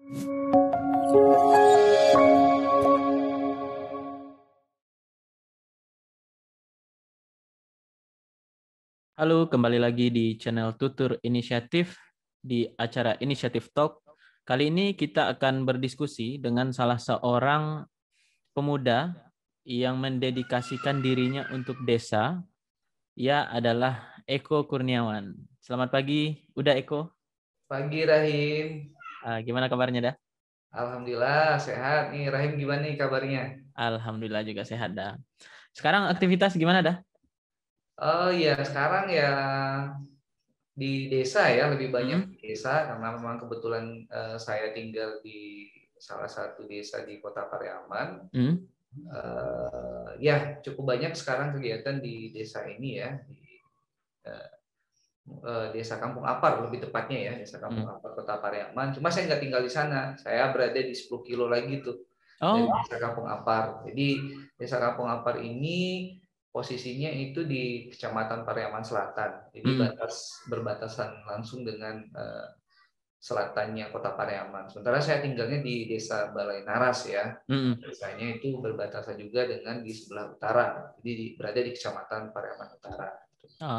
Halo, kembali lagi di channel Tutur Inisiatif di acara Inisiatif Talk. Kali ini kita akan berdiskusi dengan salah seorang pemuda yang mendedikasikan dirinya untuk desa. Ia adalah Eko Kurniawan. Selamat pagi, udah Eko? Pagi Rahim. Gimana kabarnya dah? Alhamdulillah sehat nih. Rahim gimana nih kabarnya? Alhamdulillah juga sehat dah. Sekarang aktivitas gimana dah? Oh iya, sekarang ya di desa ya, lebih banyak Hmm? di desa karena memang kebetulan saya tinggal di salah satu desa di Kota Pariaman. Hmm? Ya, cukup banyak sekarang kegiatan di desa ini ya, di eh, Desa Kampung Apar lebih tepatnya ya, Desa Kampung Hmm. Apar Kota Pariaman. Cuma saya nggak tinggal di sana. Saya berada di 10 kilo lagi tuh dari Oh, Desa Kampung Apar. Jadi Desa Kampung Apar ini posisinya itu di Kecamatan Pariaman Selatan. Jadi hmm. berbatasan langsung dengan selatannya Kota Pariaman. Sementara saya tinggalnya di Desa Balai Naras ya. Hmm. Desanya itu berbatasan juga dengan di sebelah utara. Jadi berada di Kecamatan Pariaman Utara.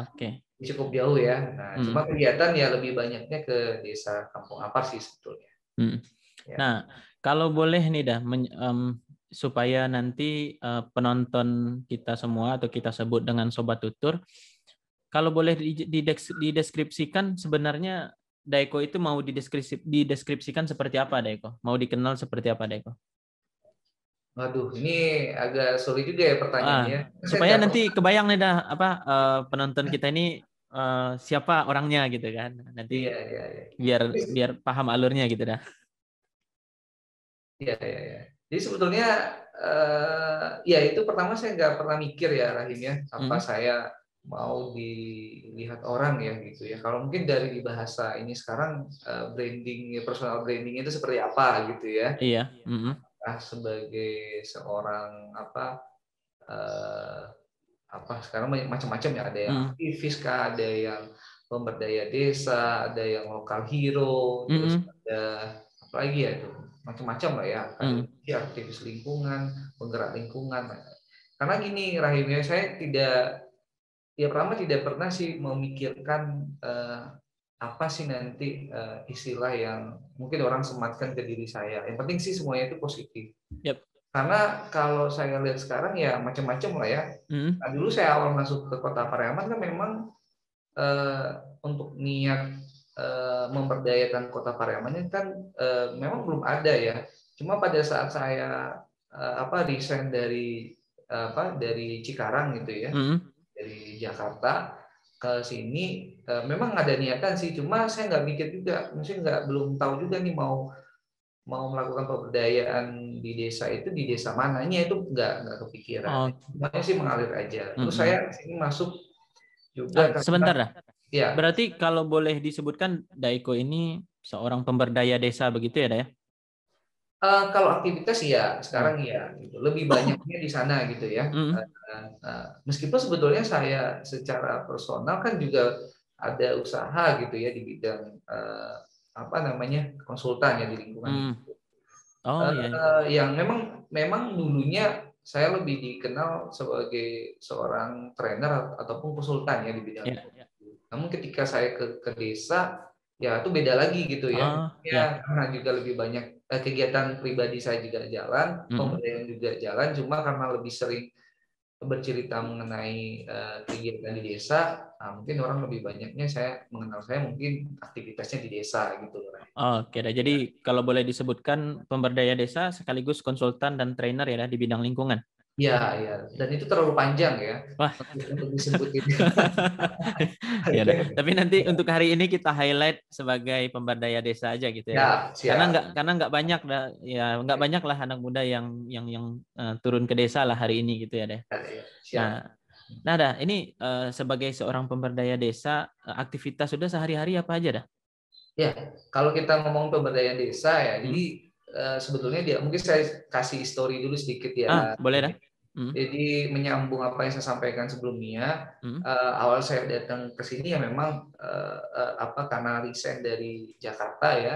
Oke. Cukup jauh ya. Nah, Hmm. cuma kegiatan ya lebih banyaknya ke Desa Kampung Apar sih sebetulnya. Hmm. Ya. Nah, kalau boleh nih dah, supaya nanti penonton kita semua atau kita sebut dengan Sobat Tutur, kalau boleh dideskripsikan sebenarnya Daeko itu mau dideskripsikan seperti apa Daeko? Mau dikenal seperti apa Daeko? Waduh, ini agak sulit juga ya pertanyaannya. Saya Supaya nggak nanti pernah. kebayang nih dah apa penonton kita ini siapa orangnya gitu kan. Nanti Iya, iya, iya. biar biar paham alurnya gitu dah. Iya, iya, iya. Jadi sebetulnya ya itu pertama saya nggak pernah mikir ya Rahim ya, apa Hmm. saya mau dilihat orang ya gitu ya. Kalau mungkin dari bahasa ini sekarang branding, personal branding itu seperti apa gitu ya. Iya. Hmm. Sebagai seorang eh, apa sekarang macam-macam ya, ada yang Hmm. aktivis kah, ada yang pemberdaya desa, ada yang lokal hero, terus Hmm. ada apa lagi ya itu macam-macam lah ya, Hmm. akademisi, aktivis lingkungan, penggerak lingkungan. Karena gini Rahim ya, saya ya pertama tidak pernah sih memikirkan apa sih nanti istilah yang mungkin orang sematkan ke diri saya. Yang penting sih semuanya itu positif. Yep. Karena kalau saya lihat sekarang ya macam-macam lah ya. Hmm. Nah, dulu saya awal masuk ke Kota Pariaman kan memang eh, untuk niat memberdayakan Kota Pariaman ini kan memang belum ada ya. Cuma pada saat saya resign dari Cikarang gitu ya, Hmm. dari Jakarta ke sini, memang ada niatan sih. Cuma saya nggak mikir juga, mungkin belum tahu juga nih mau mau melakukan pemberdayaan di desa itu di desa mananya itu nggak kepikiran. Oh. Semuanya sih mengalir aja. Terus Hmm. saya sini masuk juga karena Sebentar dah. ya Berarti kalau boleh disebutkan Daiko ini seorang pemberdaya desa begitu ya, Daya? kalau aktivitas ya Hmm. sekarang ya gitu. Lebih banyaknya di sana gitu ya. Hmm. Meskipun sebetulnya saya secara personal kan juga ada usaha gitu ya di bidang apa namanya konsultan ya di lingkungan Hmm. itu. Oh iya. Yang memang memang dulunya saya lebih dikenal sebagai seorang trainer ataupun konsultan ya di bidang Ya. itu. Namun ketika saya ke desa, ya itu beda lagi gitu ya. Oh ya. Ya karena juga lebih banyak kegiatan pribadi saya juga jalan, Hmm. pemberdayaan juga jalan, cuma karena lebih sering bercerita mengenai kegiatan di desa, mungkin orang lebih banyaknya saya mengenal saya mungkin aktivitasnya di desa gitu. Oke, dah. Jadi kalau boleh disebutkan pemberdaya desa sekaligus konsultan dan trainer ya dah, di bidang lingkungan. Ya, ya, dan itu terlalu panjang ya Wah. untuk disebutin. Ya udah. Tapi nanti untuk hari ini kita highlight sebagai pemberdaya desa aja gitu ya. Ya, siap. Karena nggak banyak ya nggak banyak lah anak muda yang turun ke desa lah hari ini gitu ya deh. Ya, ya, Nah, siap. dah ini sebagai seorang pemberdaya desa aktivitas sudah sehari-hari apa aja dah? Ya, kalau kita ngomong pemberdayaan desa ya, jadi Hmm. sebetulnya dia mungkin saya kasih story dulu sedikit ya. Boleh dah. Hmm. Jadi menyambung apa yang saya sampaikan sebelumnya, Hmm. awal saya datang ke sini ya memang karena resign dari Jakarta ya.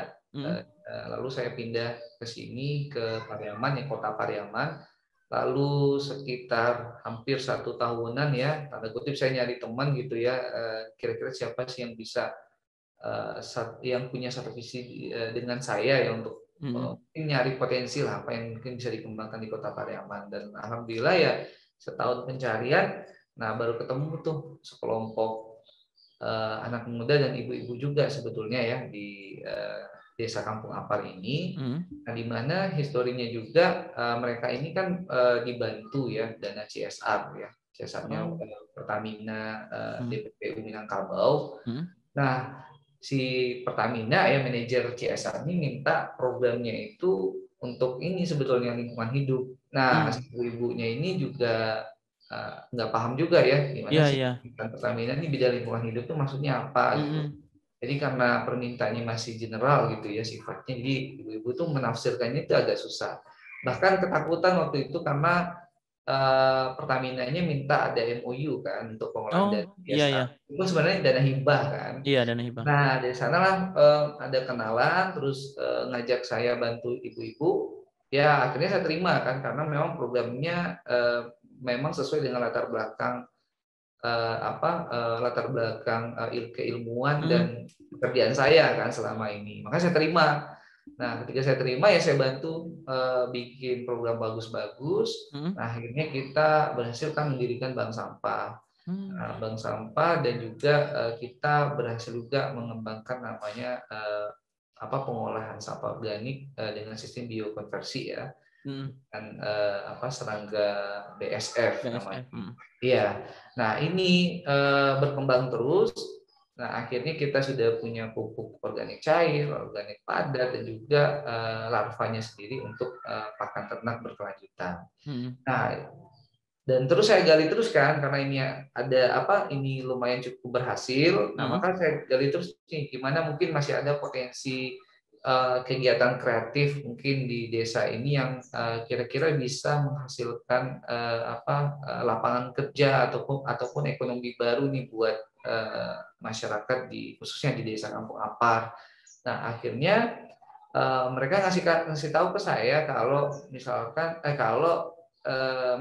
Lalu saya pindah ke sini, ke Pariaman, ya kota Pariaman. Lalu sekitar hampir 1 tahunan ya, tanda kutip saya nyari teman gitu ya, kira-kira siapa sih yang bisa yang punya satu visi dengan saya ya untuk mungkin nyari potensi lah apa yang mungkin bisa dikembangkan di kota Pariaman. Dan alhamdulillah ya setahun pencarian, nah baru ketemu tuh sekelompok anak muda dan ibu-ibu juga sebetulnya ya di Desa Kampung Apar ini. Nah, di mana historinya juga mereka ini kan dibantu ya dana CSR ya, CSR-nya Pertamina, DPPU Minangkabau. Nah, si Pertamina ya manajer CSR ini minta programnya itu untuk ini sebetulnya lingkungan hidup. Nah, si ibu-ibunya ini juga nggak paham juga ya gimana sih Pertamina ini bidang lingkungan hidup itu maksudnya apa gitu. Jadi karena permintaannya masih general gitu ya sifatnya, jadi ibu-ibu tuh menafsirkannya itu agak susah. Bahkan ketakutan waktu itu karena Pertamina-nya minta ada MOU kan untuk pengelolaan dana CSR. Itu sebenarnya dana hibah kan. Iya, dana hibah. Nah, dari sanalah ada kenalan, terus ngajak saya bantu ibu-ibu. Ya, akhirnya saya terima kan karena memang programnya memang sesuai dengan latar belakang keilmuan dan pekerjaan saya kan selama ini. Maka saya terima. Nah, ketika saya terima ya saya bantu bikin program bagus-bagus. Nah, akhirnya kita berhasil kan mendirikan bank sampah. Bank sampah dan juga kita berhasil juga mengembangkan namanya pengolahan sampah organik dengan sistem biokonversi ya. Dan serangga BSF namanya. Iya. Nah, ini berkembang terus. Nah, akhirnya kita sudah punya pupuk organik cair, organik padat, dan juga larvanya sendiri untuk pakan ternak berkelanjutan. Nah, dan terus saya gali terus kan karena ini ada ini lumayan cukup berhasil. Nah, maka saya gali terus nih gimana mungkin masih ada potensi kegiatan kreatif mungkin di desa ini yang kira-kira bisa menghasilkan lapangan kerja ataupun ekonomi baru nih buat masyarakat khususnya di Desa Kampung Apar. Nah, akhirnya mereka ngasih tahu ke saya kalau misalkan kalau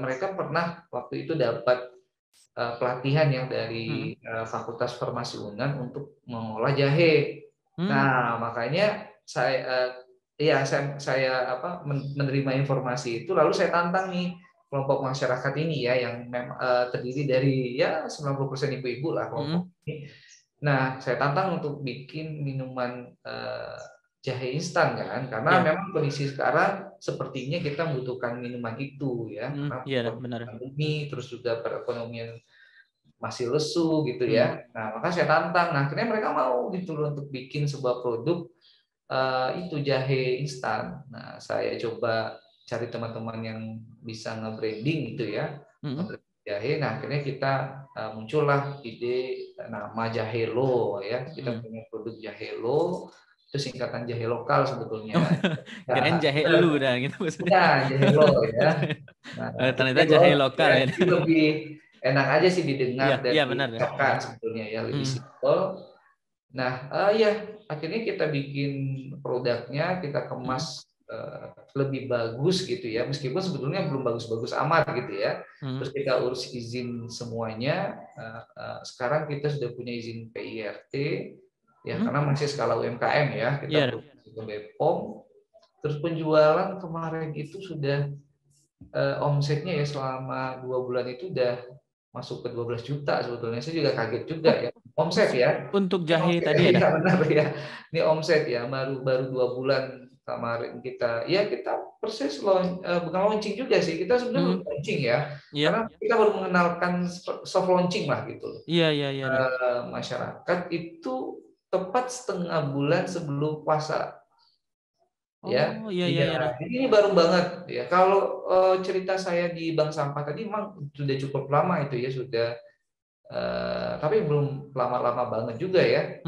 mereka pernah waktu itu dapat pelatihan yang dari Fakultas Farmasi UNAN untuk mengolah jahe. Nah, makanya saya menerima informasi itu, lalu saya tantang nih kelompok masyarakat ini ya yang terdiri dari ya 90% ibu-ibu lah kelompok ini. Nah, saya tantang untuk bikin minuman jahe instan kan, karena memang kondisi sekarang sepertinya kita membutuhkan minuman itu ya, karena pandemi terus juga perekonomian masih lesu gitu ya. Nah, maka saya tantang. Nah, akhirnya mereka mau gitu loh untuk bikin sebuah produk itu jahe instan. Nah, saya coba cari teman-teman yang bisa nge-branding gitu ya, jahe. Nah, akhirnya kita muncullah ide nama Jahelo ya. Kita punya produk Jahelo, itu singkatan jahe lokal sebetulnya. Keren jahe lu dah gitu maksudnya. Ya, Jahelo ya. Nah, ternyata jahe lokal ya. Itu lebih enak aja sih didengar dan benar, diucapkan sebetulnya ya, lebih simpel. Nah, akhirnya kita bikin produknya, kita kemas lebih bagus gitu ya, meskipun sebetulnya belum bagus-bagus amat gitu ya. Terus kita urus izin semuanya. Sekarang kita sudah punya izin PIRT ya, karena masih skala UMKM ya, kita produksi ke BPOM. Terus penjualan kemarin itu sudah omsetnya ya selama 2 bulan itu udah masuk ke 12 juta sebetulnya. Saya juga kaget juga ya. Omset ya. Untuk jahe tadi ya. Iya benar ya. Ini omset ya, baru 2 bulan kemarin kita persis bukan launching juga sih. Kita sebenarnya launching ya. Karena kita baru mengenalkan soft launching lah gitu. Iya. Masyarakat itu tepat setengah bulan sebelum puasa. Ya, iya. Ini baru banget ya. Kalau cerita saya di bank sampah tadi memang sudah cukup lama itu ya, sudah tapi belum lama-lama banget juga ya.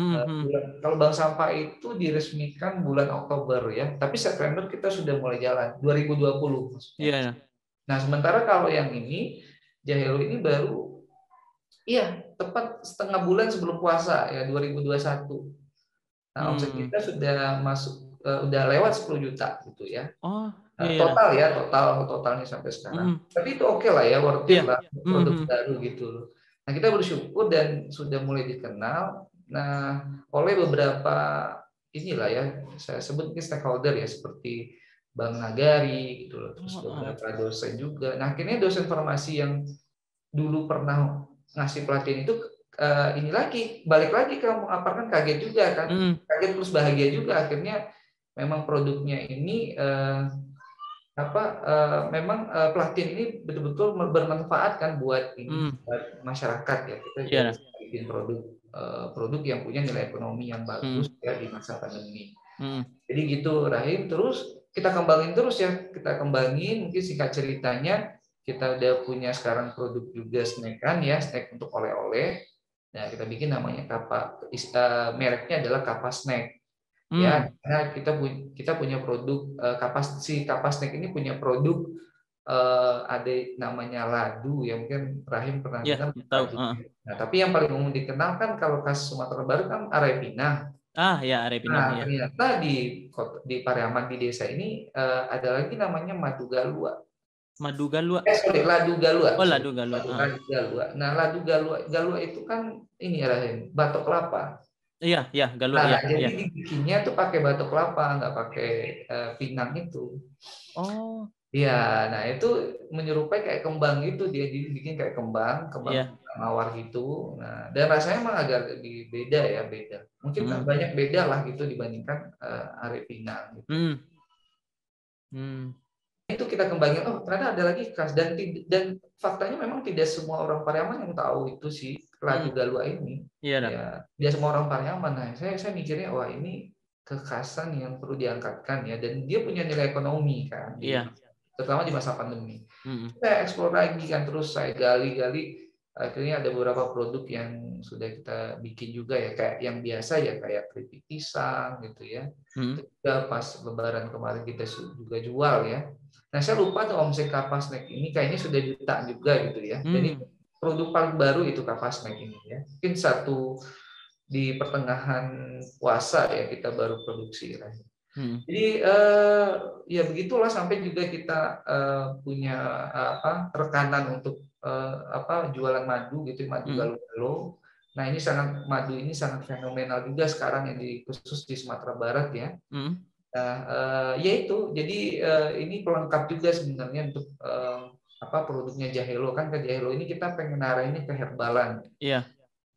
Kalau bank sampah itu diresmikan bulan Oktober ya, tapi September kita sudah mulai jalan 2020 maksudnya. Iya. Nah, sementara kalau yang ini Jahelo ini baru tepat setengah bulan sebelum puasa ya 2021. Nah, omset kita sudah masuk udah lewat 10 juta gitu ya. Oh, iya. Totalnya sampai sekarang. Tapi itu oke lah ya, worth it Iya. lah, produk baru gitu loh. Nah, kita bersyukur dan sudah mulai dikenal. Nah, oleh beberapa inilah ya, saya sebut stakeholder ya, seperti Bank Nagari gitu loh, terus beberapa dosen juga. Nah, akhirnya dosen farmasi yang dulu pernah ngasih pelatihan itu ini lagi, balik lagi ke Kampung Apar, kan kaget juga kan, kaget plus bahagia juga, akhirnya memang produknya ini memang pelatihan ini betul-betul bermanfaat kan buat ini, buat masyarakat ya. Kita jadi bikin produk yang punya nilai ekonomi yang bagus ya di masa pandemi. Jadi gitu Rahim, terus kita kembangin terus ya, mungkin singkat ceritanya kita udah punya sekarang produk juga snack untuk oleh-oleh. Nah, kita bikin namanya mereknya adalah Kapa Snack. Ya, karena kita punya produk Kapas Snack ini punya produk ada namanya ladu ya, mungkin Rahim pernah dengar. Tahu. Nah, tapi yang paling umum dikenal kan kalau khas Sumatera Barat kan Arepinang. Ya, Arepinang. Nah, ternyata di Pariaman di desa ini ada lagi namanya Madu Galua. Ladu Galua. Oh, Ladu Galua. Nah, Ladu Galua itu kan ini ya, Rahim, batok kelapa. Iya, Galua. Nah, jadi dibikinnya tuh pakai batok kelapa, nggak pakai pinang itu. Oh. Iya, nah itu menyerupai kayak kembang gitu, dia dibikin kayak kembang mawar gitu. Nah, dan rasanya emang agak lebih beda ya, Mungkin banyak beda lah gitu dibandingkan Arepinang gitu. Itu kita kembangin, ternyata ada lagi khas, dan faktanya memang tidak semua orang Pariaman yang tahu itu sih Ladu Galua ini. Ya, tidak semua orang Pariaman. Nah, saya mikirnya wah ini kekhasan yang perlu diangkatkan ya, dan dia punya nilai ekonomi kan, terutama di masa pandemi. Saya eksplor lagi kan, terus saya gali, akhirnya ada beberapa produk yang sudah kita bikin juga ya, kayak yang biasa ya, kayak keripik pisang gitu ya. Juga pas Lebaran kemarin kita juga jual ya. Nah, saya lupa tuh omset Kapa Snack ini kayaknya sudah jutaan juga gitu ya. Jadi produk paling baru itu Kapa Snack ini ya. Mungkin satu di pertengahan puasa ya kita baru produksi. Jadi ya begitulah, sampai juga kita punya rekanan untuk jualan madu gitu, madu Galo-Galo. Nah, madu ini sangat fenomenal juga sekarang yang khusus di Sumatera Barat ya. Nah, ya itu, jadi ini pelengkap juga sebenarnya untuk produknya Jahelo, kan ke Jahelo ini kita pengen arahinnya ke herbalan. Iya.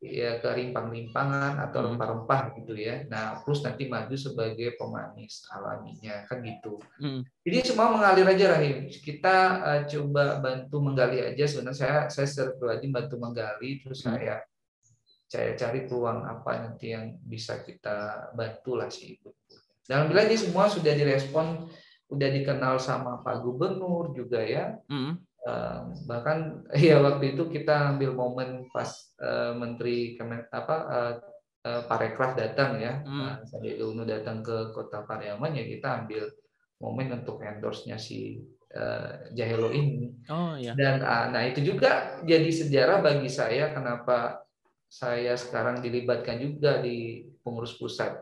Ya, ke rimpang-rimpangan atau rempah-rempah gitu ya. Nah, plus nanti madu sebagai pemanis alaminya kan gitu. Jadi semua mengalir aja Rahim. Kita coba bantu menggali aja. Sebenarnya saya secara pribadi bantu menggali, terus saya cari peluang apa nanti yang bisa kita bantu lah sih. Dan alhamdulillah ini semua sudah direspon, udah dikenal sama Pak Gubernur juga ya. Bahkan ya waktu itu kita ambil momen pas Menteri Parekraf datang ya, Sandiaga Uno datang ke Kota Pariaman, ya kita ambil momen untuk endorse-nya si Jahelo ini. Dan nah itu juga jadi sejarah bagi saya, kenapa saya sekarang dilibatkan juga di pengurus pusat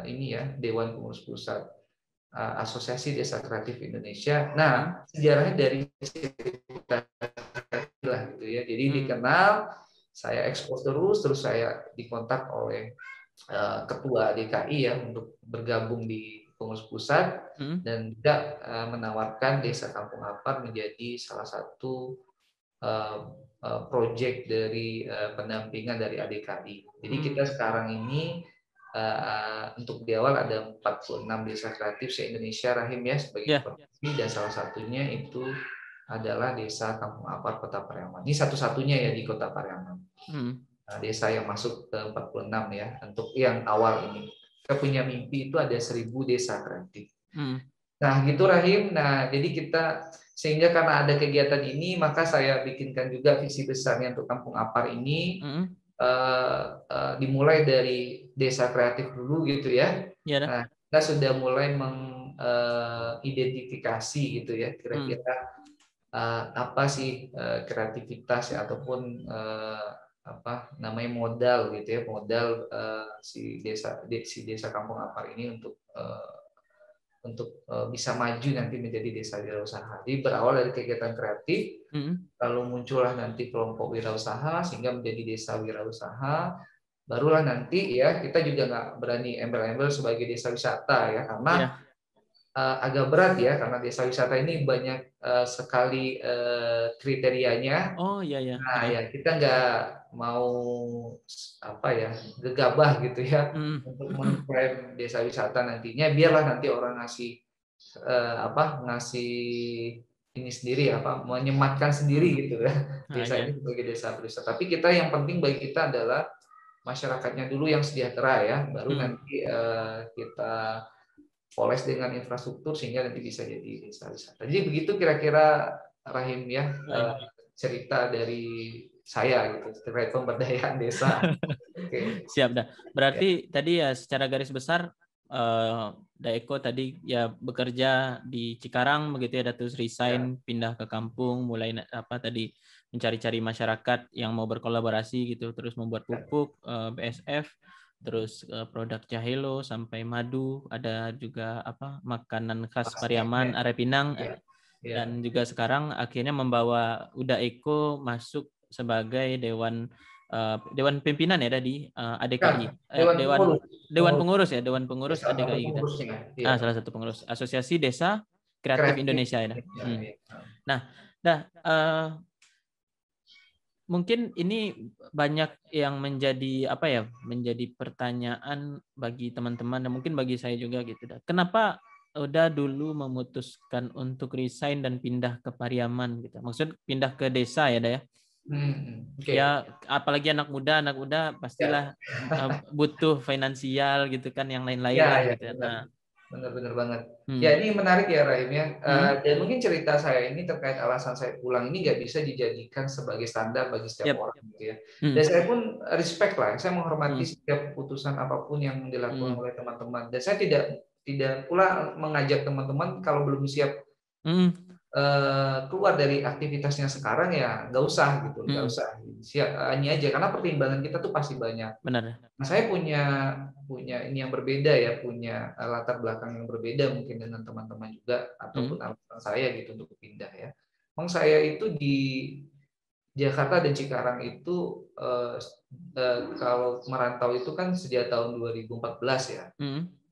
ini ya, Dewan Pengurus Pusat Asosiasi Desa Kreatif Indonesia. Nah, sejarahnya dari lah gitu ya. Jadi dikenal, saya ekspos terus saya dikontak oleh ketua DKI ya untuk bergabung di pengurus pusat dan juga menawarkan Desa Kampung Apar menjadi salah satu proyek dari pendampingan dari ADKI. Jadi kita sekarang ini untuk di awal ada 46 desa kreatif se-Indonesia Rahim ya sebagai provinsi, dan salah satunya itu adalah Desa Kampung Apar Kota Pariaman. Ini satu-satunya ya di Kota Pariaman. Nah, desa yang masuk ke 46 ya untuk yang awal ini. Kita punya mimpi itu ada 1000 desa kreatif. Nah, gitu Rahim. Nah, jadi sehingga karena ada kegiatan ini, maka saya bikinkan juga visi besarnya untuk Kampung Apar ini. Dimulai dari desa kreatif dulu gitu ya. Nah, kita sudah mulai mengidentifikasi gitu ya, kira-kira apa sih kreativitas ya, ataupun apa namanya modal gitu ya, modal si desa Kampung Apar ini untuk bisa maju nanti menjadi desa wirausaha. Jadi berawal dari kegiatan kreatif, lalu muncullah nanti kelompok wirausaha sehingga menjadi desa wirausaha. Barulah nanti ya kita juga nggak berani embel-embel sebagai desa wisata ya, karena agak berat ya, karena desa wisata ini banyak sekali kriterianya. Oh iya ya. Nah ya kita nggak mau apa ya gegabah gitu ya untuk mengklaim desa wisata nantinya. Biarlah nanti orang ngasih ngasih ini sendiri apa menyematkan sendiri gitu ya desa Ya. ini sebagai desa wisata. Tapi kita yang penting bagi kita adalah masyarakatnya dulu yang sejahtera ya, baru nanti kita poles dengan infrastruktur sehingga nanti bisa jadi desa wisata. Jadi begitu kira-kira Rahim ya cerita dari saya gitu terkait pemberdayaan desa. Oke. Siap dah. Ya. Berarti tadi ya secara garis besar Daeko tadi ya bekerja di Cikarang begitu ya, terus resign pindah ke kampung, mulai apa tadi mencari-cari masyarakat yang mau berkolaborasi gitu, terus membuat pupuk BSF, terus produk Jahelo sampai madu, ada juga apa makanan khas Pariaman, Are Pinang, dan juga sekarang akhirnya membawa Udaeko masuk sebagai dewan pimpinan ya tadi ADKI, dewan pengurus ADKI gitu. Salah satu pengurus Asosiasi Desa Kreatif Indonesia ya. Nah, mungkin ini banyak yang menjadi apa ya, menjadi pertanyaan bagi teman-teman dan mungkin bagi saya juga gitu. Kenapa udah dulu memutuskan untuk resign dan pindah ke Pariaman gitu? Maksud pindah ke desa ya, ya? Ya apalagi anak muda pastilah butuh finansial gitu kan, yang lain-lain lah gitu. Benar-benar banget. Ya ini menarik ya Rahim ya. Dan mungkin cerita saya ini terkait alasan saya pulang ini nggak bisa dijadikan sebagai standar bagi setiap orang gitu ya. Dan saya pun respect lah, saya menghormati setiap keputusan apapun yang dilakukan oleh teman-teman. Dan saya tidak pula mengajak teman-teman kalau belum siap keluar dari aktivitasnya sekarang ya nggak usah gitu, nggak usah ini aja, karena pertimbangan kita tuh pasti banyak. Benar. Nah saya punya ini yang berbeda ya, punya latar belakang yang berbeda mungkin dengan teman-teman juga ataupun alasan saya gitu untuk pindah ya. Memang saya itu di Jakarta dan Cikarang itu kalau merantau itu kan sejak tahun 2014 ya.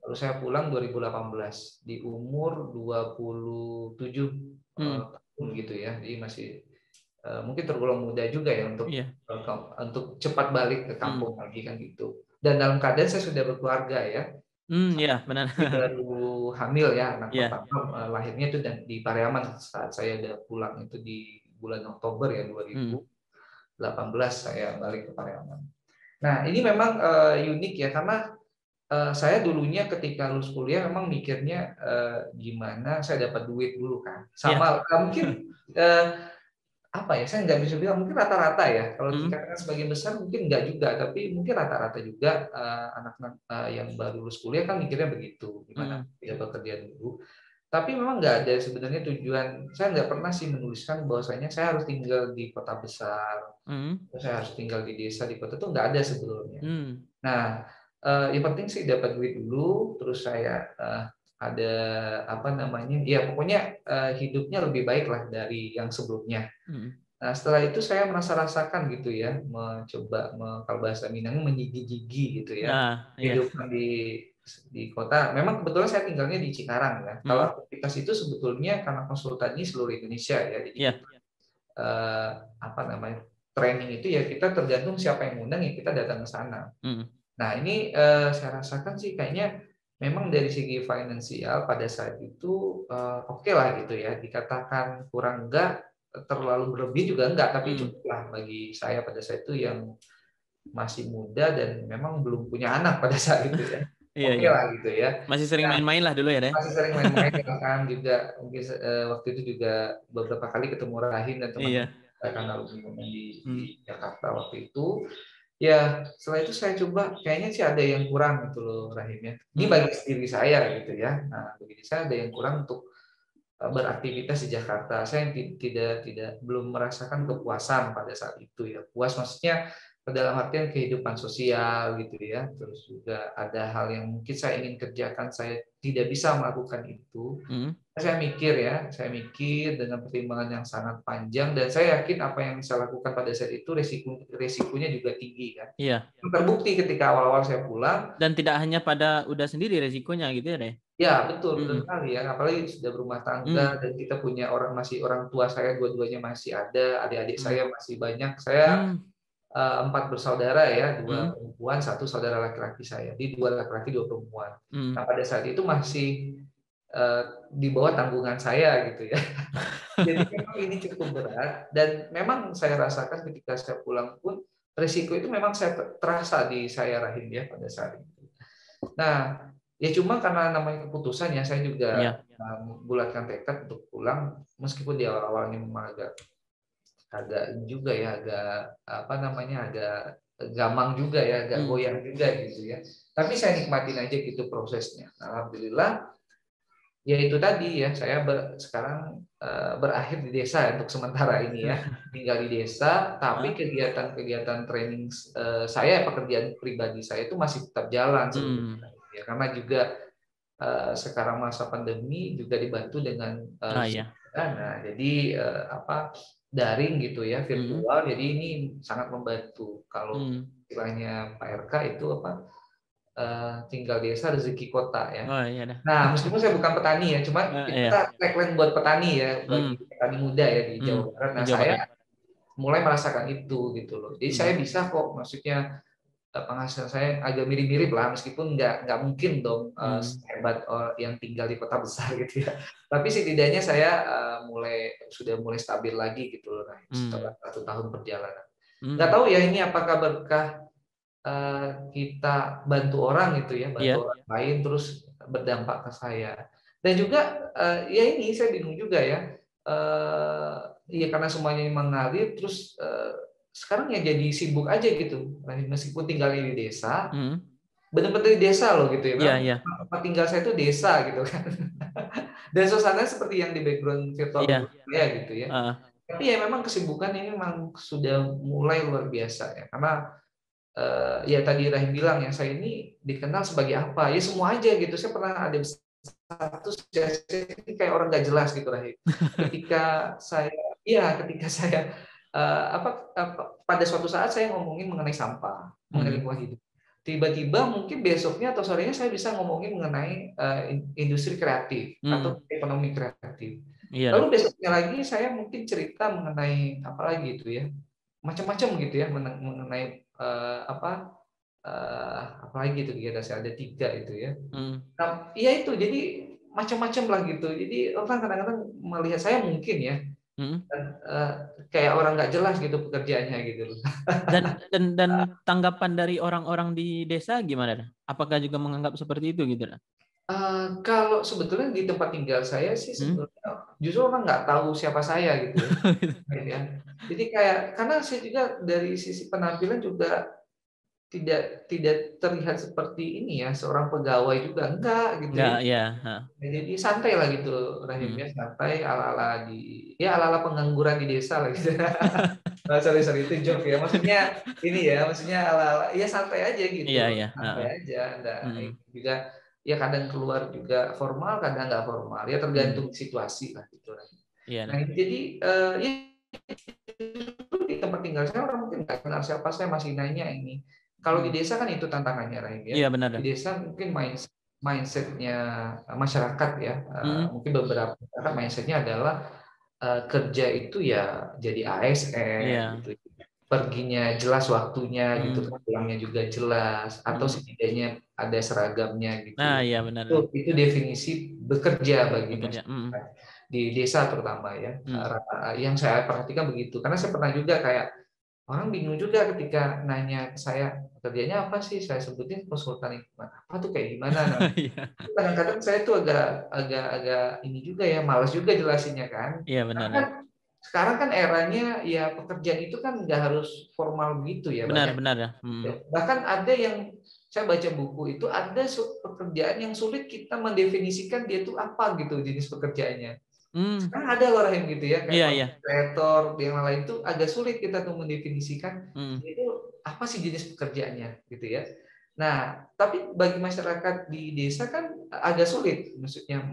Lalu saya pulang 2018 di umur 27 tahun gitu ya. Jadi masih mungkin tergolong muda juga ya untuk cepat balik ke kampung lagi kan gitu. Dan dalam keadaan saya sudah berkeluarga ya. Iya, benar. Baru hamil ya, anak pertama lahirnya itu di Pariaman saat saya udah pulang itu di bulan Oktober ya 2018 saya balik ke Pariaman. Nah ini memang unik ya, karena saya dulunya ketika lulus kuliah memang mikirnya gimana saya dapat duit dulu kan, sama mungkin apa ya, saya nggak bisa bilang mungkin rata-rata ya, kalau dikatakan sebagian besar mungkin nggak juga, tapi mungkin rata-rata juga anak-anak yang baru lulus kuliah kan mikirnya begitu, gimana dia bekerja dulu. Tapi memang nggak ada sebenarnya tujuan, saya nggak pernah sih menuliskan bahwasanya saya harus tinggal di kota besar, saya harus tinggal di desa, di kota, itu nggak ada sebelumnya. Nah yang penting sih dapat duit dulu, terus saya ada apa namanya ya pokoknya hidupnya lebih baik lah dari yang sebelumnya. Nah setelah itu saya merasa rasakan gitu ya, mencoba kalau bahasa Minang menyigi-gigi gitu ya, kehidupan di kota. Memang kebetulan saya tinggalnya di Cikarang ya. Kalau aktivitas itu sebetulnya karena konsultan ini seluruh Indonesia ya, jadi apa namanya training itu ya kita tergantung siapa yang ngundang ya kita datang ke sana. Nah ini saya rasakan sih kayaknya memang dari segi finansial pada saat itu oke lah gitu ya, dikatakan kurang enggak, terlalu berlebih juga enggak, tapi cukup lah bagi saya pada saat itu yang masih muda dan memang belum punya anak pada saat itu ya. Oke lah gitu ya. Masih sering main-main lah dulu ya, deh. Masih sering main-main kan juga, mungkin waktu itu juga beberapa kali ketemu Rahim dan teman-teman karena alumni di Jakarta waktu itu. Ya, setelah itu saya coba, kayaknya sih ada yang kurang gitu loh Rahim ya. Ini bagi diri saya gitu ya. Nah, bagi diri saya ada yang kurang untuk beraktivitas di Jakarta. Saya belum merasakan kepuasan pada saat itu ya. Puas maksudnya dalam artian kehidupan sosial gitu ya. Terus juga ada hal yang mungkin saya ingin kerjakan, saya tidak bisa melakukan itu. Saya mikir dengan pertimbangan yang sangat panjang, dan saya yakin apa yang saya lakukan pada saat itu resikonya juga tinggi kan. Iya. Terbukti ketika awal-awal saya pulang. Dan tidak hanya pada udah sendiri resikonya gitu ya deh. Ya betul sekali ya, apalagi sudah berumah tangga dan kita punya orang tua saya dua-duanya masih ada, adik-adik saya masih banyak. Saya 4 bersaudara ya, 2 perempuan, 1 saudara laki-laki saya. Jadi 2 laki-laki, 2 perempuan. Nah pada saat itu masih di bawah tanggungan saya gitu ya. Jadi memang ini cukup berat, dan memang saya rasakan ketika saya pulang pun risiko itu memang saya terasa di saya, Rahim ya, pada saat itu. Nah, ya cuma karena namanya keputusan ya, saya juga membulatkan tekad untuk pulang, meskipun di awal-awalnya memang agak juga ya, agak gamang juga ya, agak goyang juga gitu ya. Tapi saya nikmatin aja gitu prosesnya. Alhamdulillah, ya itu tadi ya, saya sekarang berakhir di desa untuk sementara ini ya, tinggal di desa, tapi kegiatan-kegiatan training saya, pekerjaan pribadi saya itu masih tetap jalan sebenarnya. Ya, karena juga sekarang masa pandemi juga dibantu dengan dana, jadi daring gitu ya, virtual. Jadi ini sangat membantu. Kalau istilahnya Pak RK itu tinggal desa rezeki kota ya. Nah, meskipun saya bukan petani ya, cuma kita tagline buat petani ya, bagi petani muda ya di Jawa Barat. Nah, saya mulai merasakan itu gitu loh. Jadi saya bisa kok, maksudnya penghasilan saya agak mirip-mirip lah, meskipun nggak mungkin dong sehebat yang tinggal di kota besar gitu ya. Tapi setidaknya saya sudah mulai stabil lagi gitu loh, setelah 1 tahun perjalanan. Nggak tahu ya ini apakah berkah kita bantu orang gitu ya, bantu orang lain terus berdampak ke saya. Dan juga ya ini saya bingung juga ya, ya karena semuanya mengalir terus. Sekarang ya jadi sibuk aja gitu, meskipun tinggal di desa, benar-benar di desa loh gitu ya. Tempat tinggal saya itu desa gitu kan. Dan suasananya seperti yang di background virtual saya gitu ya. Tapi ya memang kesibukan ini memang sudah mulai luar biasa ya, karena ya tadi Rahim bilang ya, saya ini dikenal sebagai apa ya, semua aja gitu. Saya pernah ada status kayak orang nggak jelas gitu, Rahim. Ketika saya pada suatu saat saya ngomongin mengenai sampah, mengenai lingkungan hidup. Tiba-tiba mungkin besoknya atau sorenya saya bisa ngomongin mengenai industri kreatif atau ekonomi kreatif. Lalu besoknya lagi saya mungkin cerita mengenai apa lagi itu ya, macam-macam gitu ya, mengenai apalagi itu kegiatan saya ada 3 itu ya. Nah, iya itu jadi macam-macam lah gitu. Jadi orang kadang-kadang melihat saya mungkin ya, kayak orang nggak jelas gitu pekerjaannya gitu. Dan tanggapan dari orang-orang di desa gimana? Apakah juga menganggap seperti itu gitu? Kalau sebetulnya di tempat tinggal saya sih sebenarnya justru orang nggak tahu siapa saya gitu ya. Jadi karena saya juga dari sisi penampilan juga tidak terlihat seperti ini ya, seorang pegawai juga enggak gitu ya. Jadi santai lah gitu, Rahim ya, santai ala-ala ala-ala pengangguran di desa lah gitu. Sorry itu joke ya, maksudnya ini ya, maksudnya ala-ala ya santai aja gitu, santai aja. Juga ya kadang keluar juga formal, kadang nggak formal, ya tergantung situasi lah gitu. Nah jadi ya di tempat tinggal saya orang mungkin nggak kenal siapa saya, masih nanya ini. Kalau di desa kan itu tantangannya, Rahim ya. Iya, benar. Di desa mungkin mindsetnya masyarakat ya, mungkin beberapa mindsetnya adalah kerja itu ya jadi ASN gitu, perginya jelas waktunya gitu, pulangnya juga jelas, atau setidaknya ada seragamnya gitu. Nah, iya benar. Itu definisi bekerja bagi masyarakat di desa terutama ya. Yang saya perhatikan begitu, karena saya pernah juga kayak orang bingung juga ketika nanya ke saya, kerjanya apa sih? Saya sebutin konsultan lingkungan. Apa tuh kayak gimana? Nah, kadang-kadang saya tuh agak ini juga ya, malas juga jelasinnya kan. Iya benar. Karena sekarang kan eranya ya pekerjaan itu kan nggak harus formal begitu ya. Benar ya. Bahkan ada yang saya baca buku itu, ada pekerjaan yang sulit kita mendefinisikan dia itu apa gitu jenis pekerjaannya. Sekarang ada loh yang gitu ya, kayak kreator yang lain itu agak sulit kita tuh mendefinisikan itu apa sih jenis pekerjaannya gitu ya. Nah, tapi bagi masyarakat di desa kan agak sulit, maksudnya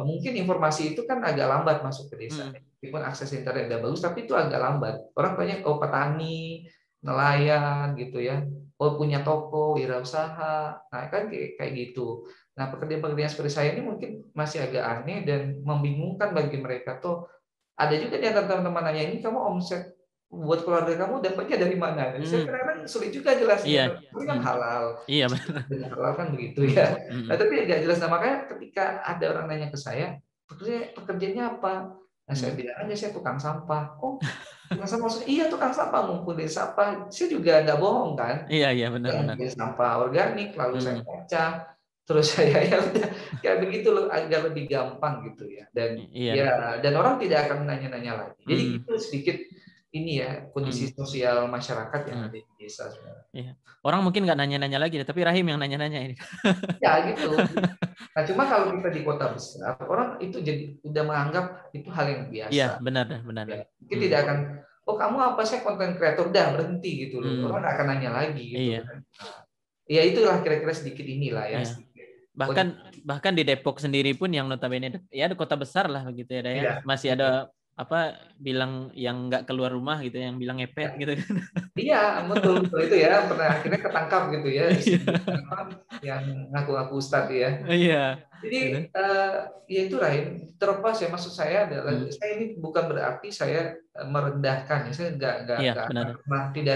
mungkin informasi itu kan agak lambat masuk ke desa. Meskipun akses internet udah bagus, tapi itu agak lambat. Orang banyak petani, nelayan gitu ya, punya toko, wirausaha, nah kan kayak gitu. Nah pekerjaan-pekerjaan seperti saya ini mungkin masih agak aneh dan membingungkan bagi mereka tuh. Ada juga di antara teman-teman nanya, ini kamu omset buat keluarga kamu dapatnya dari mana? Saya kadang-kadang sulit juga jelasnya. Iya. Ini kan halal, Iya benar. halal kan begitu ya. Nah tapi nggak jelas. Nah makanya ketika ada orang nanya ke saya, pekerjaannya apa? Nah saya bilang aja saya tukang sampah. Oh, tukang sampah maksudnya? Iya tukang sampah, ngumpulin sampah. Saya juga nggak bohong kan. Iya benar-benar. Ngumpulin sampah organik, lalu saya pecah. Terus saya ya udah kayak begitu loh, agak lebih gampang gitu ya. Dan Iya. dan orang tidak akan nanya-nanya lagi. Jadi itu sedikit ini ya kondisi sosial masyarakat yang ada di desa sebenarnya. Iya. Orang mungkin nggak nanya-nanya lagi, tapi Rahim yang nanya-nanya ini. Ya gitu. Nah cuma kalau kita di kota besar, orang itu jadi udah menganggap itu hal yang biasa. Iya benar. Ya, mungkin tidak akan, oh kamu apa sih konten kreator, udah berhenti gitu loh. Orang nggak akan nanya lagi gitu kan. Ya itulah kira-kira sedikit inilah ya. Iya. Bahkan di Depok sendiri pun yang notabene ya ada kota besar lah begitu ya, ya. Masih ada bilang yang nggak keluar rumah gitu, yang bilang ngepet gitu kan. Iya betul itu ya, pernah akhirnya ketangkap gitu ya, yang ngaku-ngaku ustadz ya. Iya. Jadi ya itu Rahim, terlepas ya, maksud saya adalah saya ini bukan berarti saya merendahkan ya, saya tidak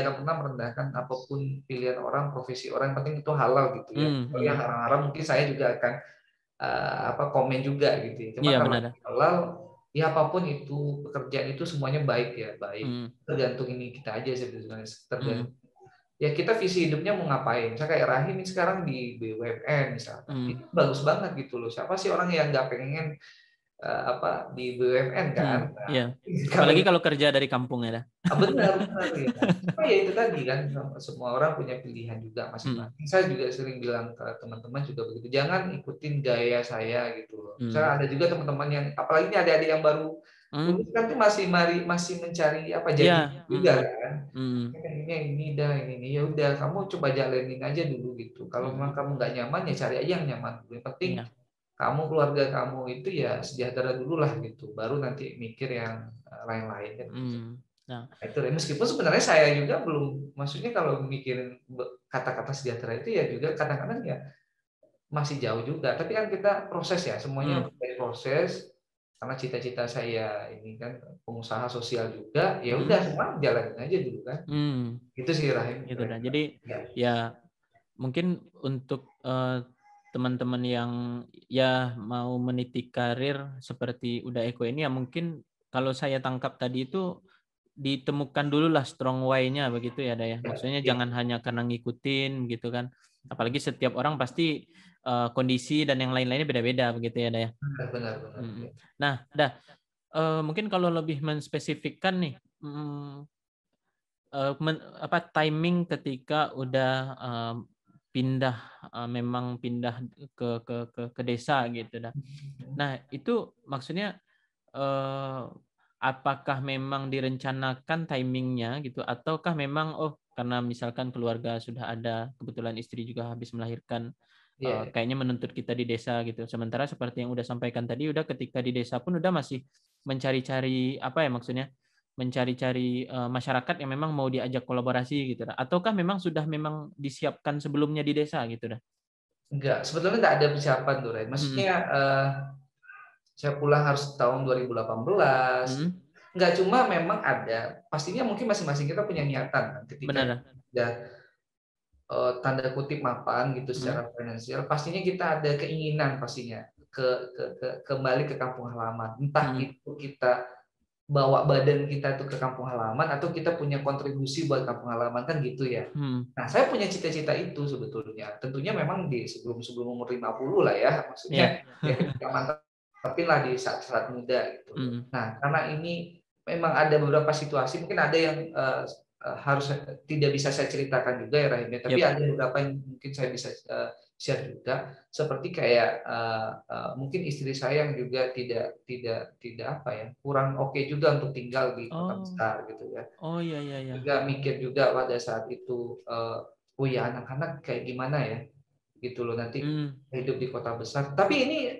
akan pernah merendahkan apapun pilihan orang, profesi orang, penting itu halal gitu ya. Kalau yang haram-haram mungkin saya juga akan komen juga gitu ya. Cuma kalau halal ya apapun itu pekerjaan itu semuanya baik ya, baik. Tergantung ini kita aja sebetulnya, tergantung ya kita visi hidupnya mau ngapain. Misalnya kayak Rahim ini sekarang di BUMN misalnya, itu bagus banget gitu loh. Siapa sih orang yang nggak pengen di BUMN kan? Iya. Apalagi kalau kerja dari kampung ya. Benar ya. Cuma ya itu tadi kan, semua orang punya pilihan juga masing-masing. Saya juga sering bilang ke teman-teman juga begitu, jangan ikutin gaya saya gitu loh. Misalnya ada juga teman-teman yang, apalagi ini adik-adik yang baru lulus kan masih mencari jadi juga kan. Ini ya udah kamu coba jalanin aja dulu gitu. Kalau memang kamu nggak nyaman ya cari aja yang nyaman. Yang penting kamu, keluarga kamu itu ya sejahtera dulu lah gitu. Baru nanti mikir yang lain-lain kan. Nah, itu meskipun sebenarnya saya juga belum, maksudnya kalau mikirin kata-kata sejahtera itu ya juga kadang-kadang ya masih jauh juga. Tapi kan kita proses ya, semuanya proses. Karena cita-cita saya ini kan pengusaha sosial juga, ya udah semua jalanin aja dulu kan. Itu sih Rahim. Gitu dah. Jadi ya mungkin untuk teman-teman yang ya mau meniti karir seperti Uda Eko ini, ya mungkin kalau saya tangkap tadi itu ditemukan dulu lah strong why-nya begitu ya, Daya. Maksudnya jangan hanya karena ngikutin gitu kan. Apalagi setiap orang pasti kondisi dan yang lain-lainnya beda-beda begitu ya, Daya. Benar. Nah, mungkin kalau lebih menspesifikkan nih, timing ketika udah memang pindah ke desa gitu dah. Nah, itu maksudnya apakah memang direncanakan timingnya gitu, ataukah memang karena misalkan keluarga sudah ada, kebetulan istri juga habis melahirkan, kayaknya menuntut kita di desa gitu. Sementara seperti yang udah sampaikan tadi, udah ketika di desa pun udah masih mencari-cari mencari-cari masyarakat yang memang mau diajak kolaborasi gitu dah. Ataukah memang sudah disiapkan sebelumnya di desa gitu dah? Enggak, sebetulnya enggak ada persiapan tuh, Ray. Maksudnya saya pulang harus tahun 2018. Enggak, cuma memang ada. Pastinya mungkin masing-masing kita punya niatan kan, ketika sudah tanda kutip mapan gitu secara finansial, pastinya kita ada keinginan pastinya kembali ke kampung halaman. Entah itu kita bawa badan kita tuh ke kampung halaman atau kita punya kontribusi buat kampung halaman kan gitu ya. Nah, saya punya cita-cita itu sebetulnya. Tentunya memang di sebelum umur 50 lah ya, maksudnya ya kita mantapin lah di saat muda gitu. Nah, karena ini memang ada beberapa situasi, mungkin ada yang harus tidak bisa saya ceritakan juga ya Rahim, tapi ada beberapa yang mungkin saya bisa share juga seperti kayak mungkin istri saya yang juga tidak apa ya, kurang oke juga untuk tinggal di kota Oh. besar gitu ya. Oh, iya, iya, iya. Juga mikir juga pada saat itu, oh ya anak-anak kayak gimana ya gitu loh nanti Hmm. hidup di kota besar. Tapi ini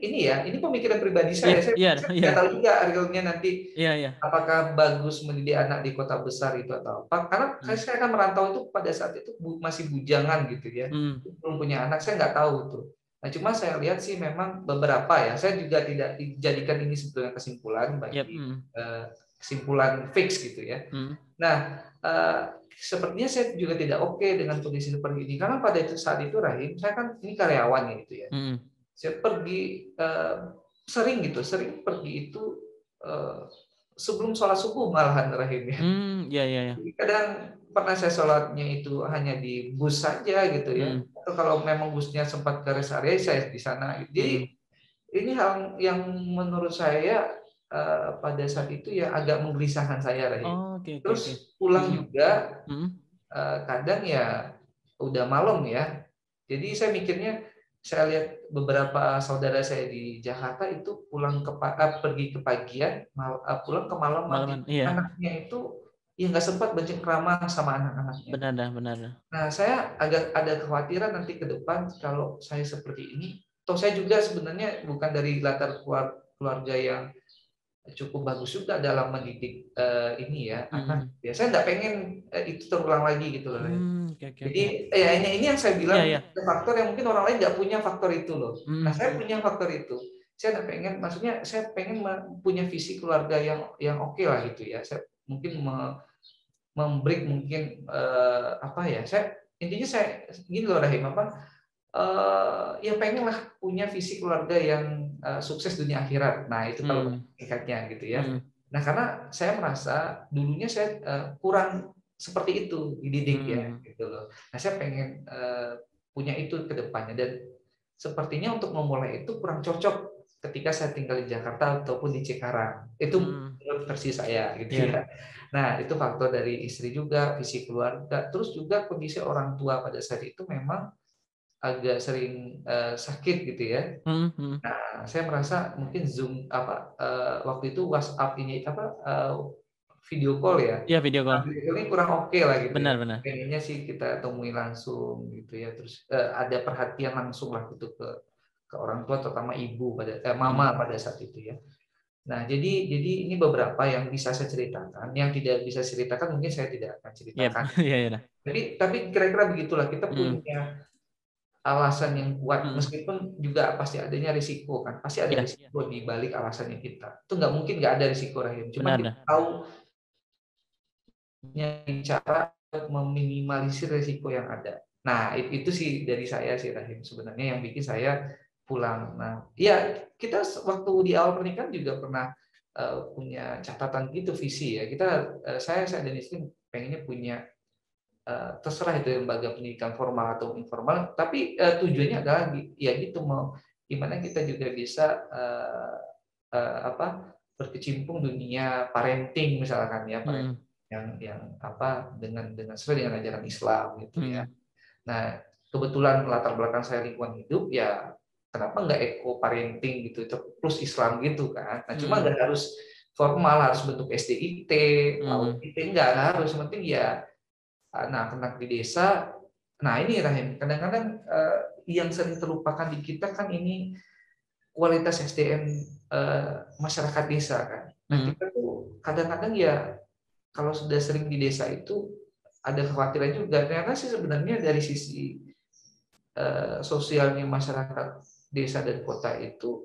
pemikiran pribadi Iya, iya, saya iya, nggak tahu juga realnya nanti iya, iya. apakah bagus mendidik anak di kota besar itu atau apa. Karena Hmm. saya kan merantau itu pada saat itu masih bujangan gitu ya, Hmm. belum punya anak, saya nggak tahu tuh. Nah, cuma saya lihat sih memang beberapa ya, saya juga tidak dijadikan ini sebetulnya kesimpulan Yep. bagi Hmm. kesimpulan fix gitu ya. Hmm. Nah, sepertinya saya juga tidak oke dengan kondisi seperti ini karena pada saat itu Rahim, saya kan ini karyawan gitu ya. Hmm. Saya pergi sering pergi itu eh, sebelum sholat subuh malahan Rahim ya. Hmm. Iya, iya, iya. Jadi kadang pernah saya sholatnya itu hanya di bus saja gitu ya. Hmm. Atau kalau memang busnya sempat ke rest area saya di sana. Hmm. Jadi ini hal yang menurut saya pada saat itu ya agak menggelisahkan saya Rahim. Oh, oke, oke, oke. Terus pulang Hmm. juga Hmm. kadang ya udah malam ya. Jadi saya mikirnya saya lihat beberapa saudara saya di Jakarta itu pergi ke pagian, pulang ke malaman. Malaman. Jadi Iya. anaknya itu ya nggak sempat bercengkrama sama anak-anaknya. Benar dah, benar dah. Nah, saya agak ada kekhawatiran nanti ke depan kalau saya seperti ini. Toh saya juga sebenarnya bukan dari latar keluarga yang cukup bagus juga dalam mendidik ini ya anak. Hmm. Ya saya nggak pengen itu terulang lagi gitu loh. Hmm. Oke, oke, oke. Jadi ya ini yang saya Iya, bilang iya. ada faktor yang mungkin orang lain nggak punya faktor itu loh. Nah Hmm. saya punya faktor itu. Saya nggak pengen, maksudnya saya pengen punya visi keluarga yang oke lah gitu ya. Saya mungkin memberi mungkin apa ya? Saya intinya saya gini loh Rahim apa? Ya pengen lah punya visi keluarga yang sukses dunia akhirat. Nah itu kalau Hmm. singkatnya gitu ya. Hmm. Nah karena saya merasa dulunya saya kurang seperti itu dididik ya Hmm. gitu loh. Nah saya pengen punya itu ke depannya dan sepertinya untuk memulai itu kurang cocok ketika saya tinggal di Jakarta ataupun di Cikarang. Itu Hmm. menurut versi saya gitu Iya. ya. Nah itu faktor dari istri juga, visi keluarga, terus juga kondisi orang tua pada saat itu memang agak sering sakit gitu ya. Hmm. Hmm. Nah, saya merasa mungkin Zoom waktu itu WhatsApp ini video call ya. Iya, video Nah, call. video call ini kurang oke lah gitu ya. Benar, benar. Pengennya sih kita temui langsung gitu ya. Terus ada perhatian langsung lah gitu ke orang tua terutama ibu Hmm. mama pada saat itu ya. Nah, jadi ini beberapa yang bisa saya ceritakan, yang tidak bisa saya ceritakan mungkin saya tidak akan Iya, ceritakan. iya, iya dah. Tapi kira-kira begitulah kita Hmm. punya alasan yang kuat Hmm. meskipun juga pasti adanya risiko kan pasti ada Iya, risiko di balik alasannya kita itu nggak mungkin nggak ada risiko Rahim cuma benar kita dah. tahu cara meminimalisir risiko yang ada. Nah itu sih dari saya sih Rahim sebenarnya yang bikin saya pulang. Nah ya kita waktu di awal pernikahan juga pernah punya catatan gitu visi ya kita saya dan istri pengennya punya terserah itu lembaga pendidikan formal atau informal, tapi tujuannya adalah ya gitu mau gimana kita juga bisa apa berkecimpung dunia parenting misalkan ya Hmm. parenting yang apa dengan sesuai dengan ajaran Islam gitu ya. Hmm. Nah kebetulan latar belakang saya lingkungan hidup ya kenapa nggak eco parenting gitu plus Islam gitu kan. Nah cuma Hmm. nggak harus formal harus bentuk SDIT, Hmm. PAUD nggak harus, yang penting ya anak-anak di desa. Nah ini Rahim, kadang-kadang yang sering terlupakan di kita kan ini kualitas SDM masyarakat desa kan. Nah Hmm. kita tuh kadang-kadang ya kalau sudah sering di desa itu ada kekhawatiran juga. Ternyata sih sebenarnya dari sisi sosialnya masyarakat desa dan kota itu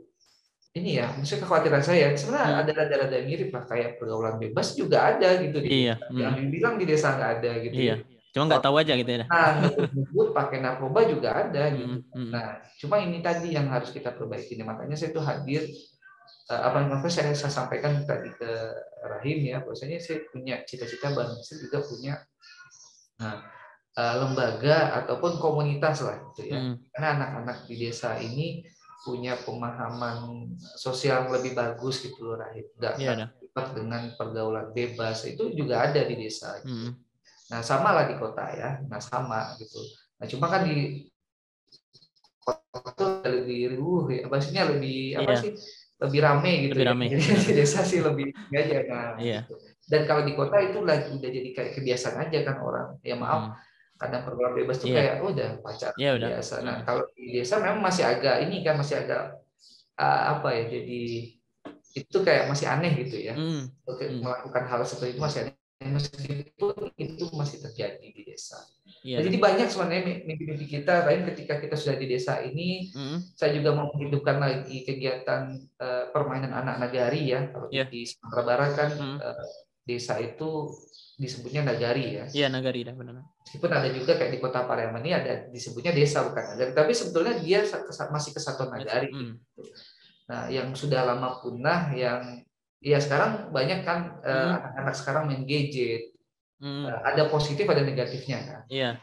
ini ya, maksudnya kekhawatiran saya sebenarnya Hmm. ada rada-rada mirip lah kayak pergaulan bebas juga ada gitu di Iya. desa. Hmm. Yang bilang di desa nggak ada gitu Iya. ya. Cuma nggak tahu aja gitu ya. Ngebut-ngebut pakai narkoba juga ada Hmm. gitu. Hmm. Nah, cuma ini tadi yang harus kita perbaiki. Makanya saya tuh hadir apa namanya saya sampaikan tadi ke Rahim ya, bahwasanya saya punya cita-cita bahwa saya juga punya nah, lembaga ataupun komunitas lah gitu ya. Hmm. Karena anak-anak di desa ini punya pemahaman sosial yang lebih bagus gitu loh Rahim. Iya Nggak dah. terlibat dengan pergaulan bebas itu juga ada di desa gitu. Hmm. Nah, sama lah di kota ya. Nah, sama gitu. Nah, cuma kan di kota tuh lebih riuh ya, maksudnya lebih apa Iya, sih, lebih rame gitu lebih ya. ramai. Jadi Benar. di desa sih lebih aja, nah Iya. gitu. Dan kalau di kota itu lagi udah jadi kayak kebiasaan aja kan orang, ya maaf, Mm-mm. kadang program bebas tuh Iya, kayak oh, udah pacaran iya udah. biasa. Nah Mm. kalau di desa memang masih agak ini kan, masih agak apa ya, jadi itu kayak masih aneh gitu ya. Mm. Oke, Mm. melakukan hal seperti itu masih aneh, meskipun itu masih terjadi di desa. Iya Nah, dah. jadi banyak sebenarnya mimpi-mimpi kita, lain ketika kita sudah di desa ini. Mm. Saya juga mau menghidupkan lagi kegiatan permainan anak nagari ya. Kalau Iya. di Sumatera Barat kan Mm. desa itu disebutnya nagari ya. Iya nagari dah benar. Meskipun ada juga kayak di Kota Pariaman ini ada disebutnya desa bukan nagari, tapi sebetulnya dia masih kesatuan nagari. Mm. Nah, yang sudah lama punah, yang ya sekarang banyak kan Mm. anak-anak sekarang main gadget. Mm. Ada positif, ada negatifnya kan. Iya.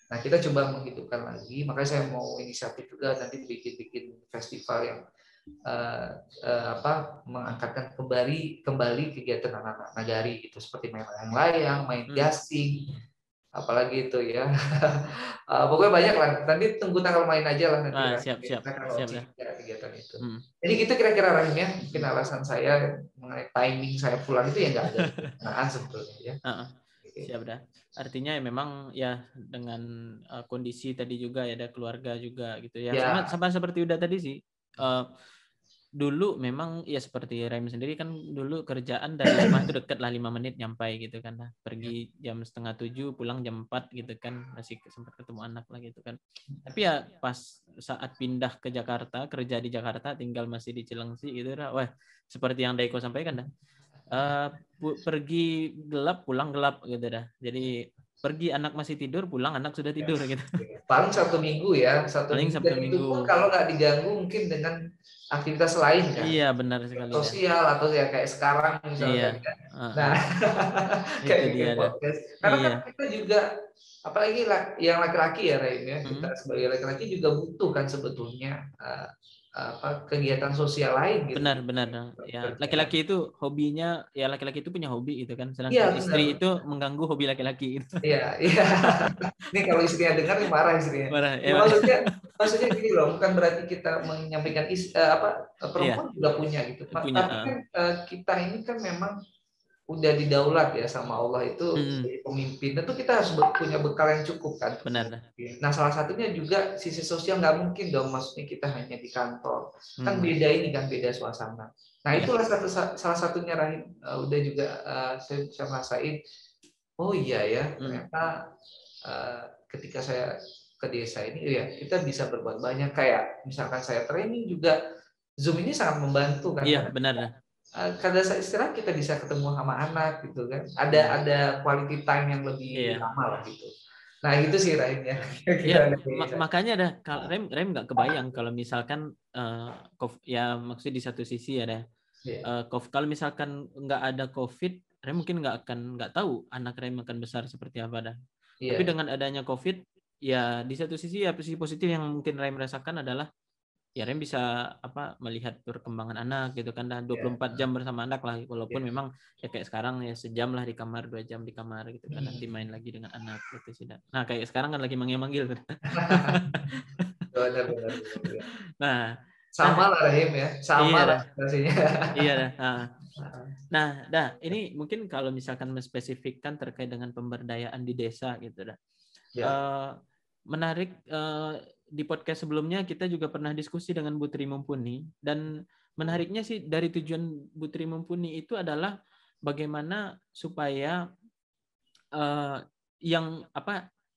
Nah, kita coba menghidupkan lagi. Makanya saya mau inisiatif juga nanti bikin festival yang mengangkatkan kembali kegiatan anak-anak nagari itu, seperti main layang-layang, main Mm. gasing, apalagi itu ya. Pokoknya banyak lah. Nanti tunggu tanggal main aja lah nanti. Ah, siap Kita akan siap launching dah. kegiatan itu. Mm. Jadi gitu kira-kira Rahim ya. Mungkin alasan saya mengenai timing saya pulang itu ya nggak ada kenaan sebetulnya ya. Siap dah. Artinya ya memang ya dengan kondisi tadi juga ya ada keluarga juga gitu ya. Ya, Sama seperti udah tadi sih. Dulu memang ya seperti Rem sendiri kan dulu kerjaan dari rumah itu dekat lah 5 menit nyampai gitu kan lah. Pergi jam 6:30 pulang jam 4 gitu kan, masih sempat ketemu anak lah gitu kan. Tapi ya pas saat pindah ke Jakarta, kerja di Jakarta, tinggal masih di Cilengsi gitu dah. Wah, seperti yang Daiko sampaikan dah. Pergi gelap pulang gelap gitu dah. Jadi pergi anak masih tidur, pulang anak sudah tidur gitu. paling satu minggu ya, satu Paling minggu, Sabtu dan itu pun Minggu. kalau nggak diganggu mungkin dengan aktivitas lain kan, Iya benar sekali dah. sosial atau ya kayak sekarang Iya. misalkan kan. Uh-uh. Nah, kayak Itu dia bikin dah. podcast. Karena Iya. kan kita juga, apalagi yang laki-laki ya Rain ya, kita Hmm. sebagai laki-laki juga butuh kan sebetulnya kegiatan sosial lain gitu. Benar. Ya, Kerjaan. laki-laki itu hobinya, ya laki-laki itu punya hobi itu kan. Iya Sedangkan benar. istri itu mengganggu hobi laki-laki itu. Iya, iya. Ini kalau istrinya dengar nih marah istrinya. Marah, Ya, ya. maksudnya gini loh, bukan berarti kita menyampaikan Iya, perempuan juga punya gitu. punya. Tapi kan kita ini kan memang udah didaulat ya sama Allah itu Hmm, sebagai pemimpin. Tentu kita harus punya bekal yang cukup kan. benar dah. Nah, salah satunya juga sisi sosial, nggak mungkin dong, maksudnya kita hanya di kantor. Kan Hmm, beda ini kan, beda suasana. Nah, iya. itulah salah satunya Rahim, udah juga saya bisa merasain, oh iya ya, Hmm, ternyata ketika saya ke desa ini ya kita bisa berbuat banyak, kayak misalkan saya training juga, Zoom ini sangat membantu kan, iya, karena benar dah. pada saat istirahat kita bisa ketemu sama anak gitu kan, Hmm, ada quality time yang lebih iya. lama lah gitu. Nah itu sih Rahim ya, Iya, kira-kira dari saya. makanya dah kalau Rem nggak kebayang kalau misalkan ya maksud di satu sisi ada Iya, kalau misalkan nggak ada COVID, Rem mungkin nggak tahu anak Rem akan besar seperti apa dah. Tapi iya, dengan adanya COVID, ya di satu sisi ya sisi positif yang mungkin Rem rasakan adalah ya Rem bisa melihat perkembangan anak gitu kan dah iya, 24 jam bersama anak lah, walaupun iya. memang ya kayak sekarang ya sejam lah di kamar, 2 jam di kamar gitu kan, nanti main lagi dengan anak gitu sih dah. Nah kayak sekarang kan lagi manggil-manggil tuh. Benar. Nah, nah Sama lah Rahim ya, iya sama lah dah, situasinya. iya dah. Nah, ini mungkin kalau misalkan menspesifikkan terkait dengan pemberdayaan di desa gitu dah. Ya, Menarik, di podcast sebelumnya kita juga pernah diskusi dengan Bu Tri Mumpuni, dan menariknya sih dari tujuan Bu Tri Mumpuni itu adalah bagaimana supaya yang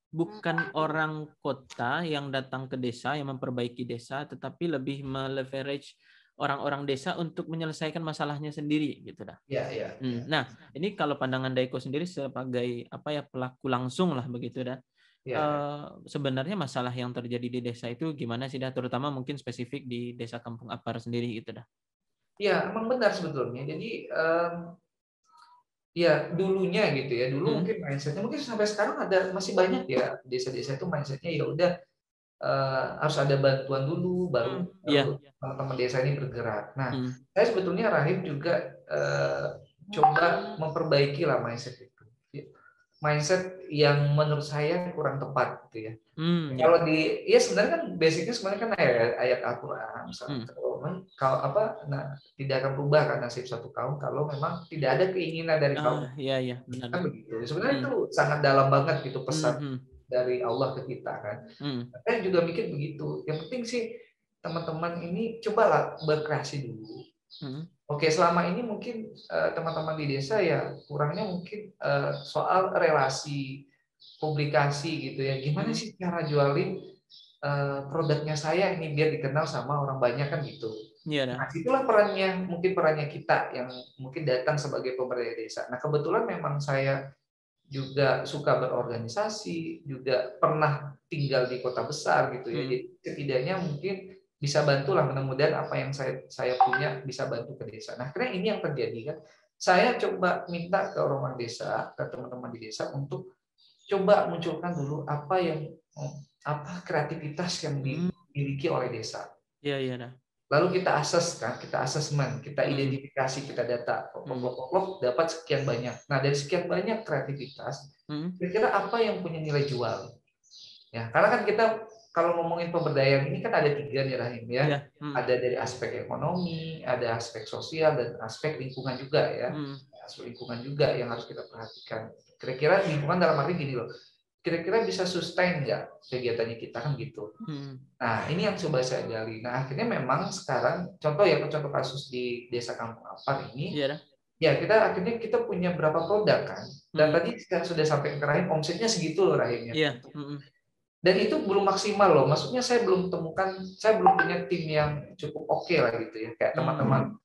bukan orang kota yang datang ke desa yang memperbaiki desa, tetapi lebih meleverage orang-orang desa untuk menyelesaikan masalahnya sendiri gitu dah. ya. Nah, ini kalau pandangan Daiko sendiri sebagai pelaku langsung lah begitu dah. Ya. Sebenarnya masalah yang terjadi di desa itu gimana sih dah, terutama mungkin spesifik di Desa Kampung Apar sendiri gitu dah. Ya, emang benar sebetulnya. Jadi ya dulunya gitu ya, dulu Hmm. mungkin mindsetnya, mungkin sampai sekarang masih banyak ya desa-desa itu mindsetnya ya udah, harus ada bantuan dulu baru Iya. teman-teman desa ini bergerak. Nah, Hmm. saya sebetulnya Rahim juga coba memperbaiki lah mindset itu. mindset yang menurut saya kurang tepat gitu ya. Ya. Kalau ya sebenarnya kan basicnya sebenarnya kan ayat Al-Quran misalnya kalau tidak akan berubah kan nasib satu kaum kalau memang tidak ada keinginan dari kaum Iya, benar. kan begitu. Sebenarnya itu sangat dalam banget gitu pesan dari Allah ke kita kan. Saya juga mikir begitu. Yang penting sih teman-teman ini cobalah berkreasi dulu. Oke, selama ini mungkin teman-teman di desa ya kurangnya mungkin soal relasi, publikasi gitu ya. Gimana sih cara jualin produknya saya ini biar dikenal sama orang banyak kan gitu. Nah, itulah mungkin perannya kita yang mungkin datang sebagai pemberdaya desa. Nah, kebetulan memang saya juga suka berorganisasi, juga pernah tinggal di kota besar gitu ya. Jadi setidaknya mungkin bisa bantulah, mudah-mudahan apa yang saya punya bisa bantu ke desa. Nah, karena ini yang terjadi kan. Saya coba minta ke orang desa, ke teman-teman di desa untuk coba munculkan dulu apa kreativitas yang dimiliki oleh desa. Iya. Lalu kita asesmen, kita identifikasi, kita data, dapat sekian banyak. Nah, dari sekian banyak kreativitas, kira-kira apa yang punya nilai jual? Ya, karena kan kita kalau ngomongin pemberdayaan ini kan ada 3 nih Rahim ya. Ada dari aspek ekonomi, ada aspek sosial dan aspek lingkungan juga ya. Aspek lingkungan juga yang harus kita perhatikan. Kira-kira lingkungan dalam arti gini loh. Kira-kira bisa sustain nggak kegiatannya kita kan gitu. Nah, ini yang coba saya gali. Nah, akhirnya memang sekarang contoh kasus di Desa Kampung Apar ini. Ya, akhirnya kita punya berapa produk kan. Dan tadi sudah sampai ke Rahim, omsetnya segitu loh Rahimnya. Iya. Dan itu belum maksimal loh. Maksudnya saya belum punya tim yang cukup oke lah gitu ya. Kayak teman-teman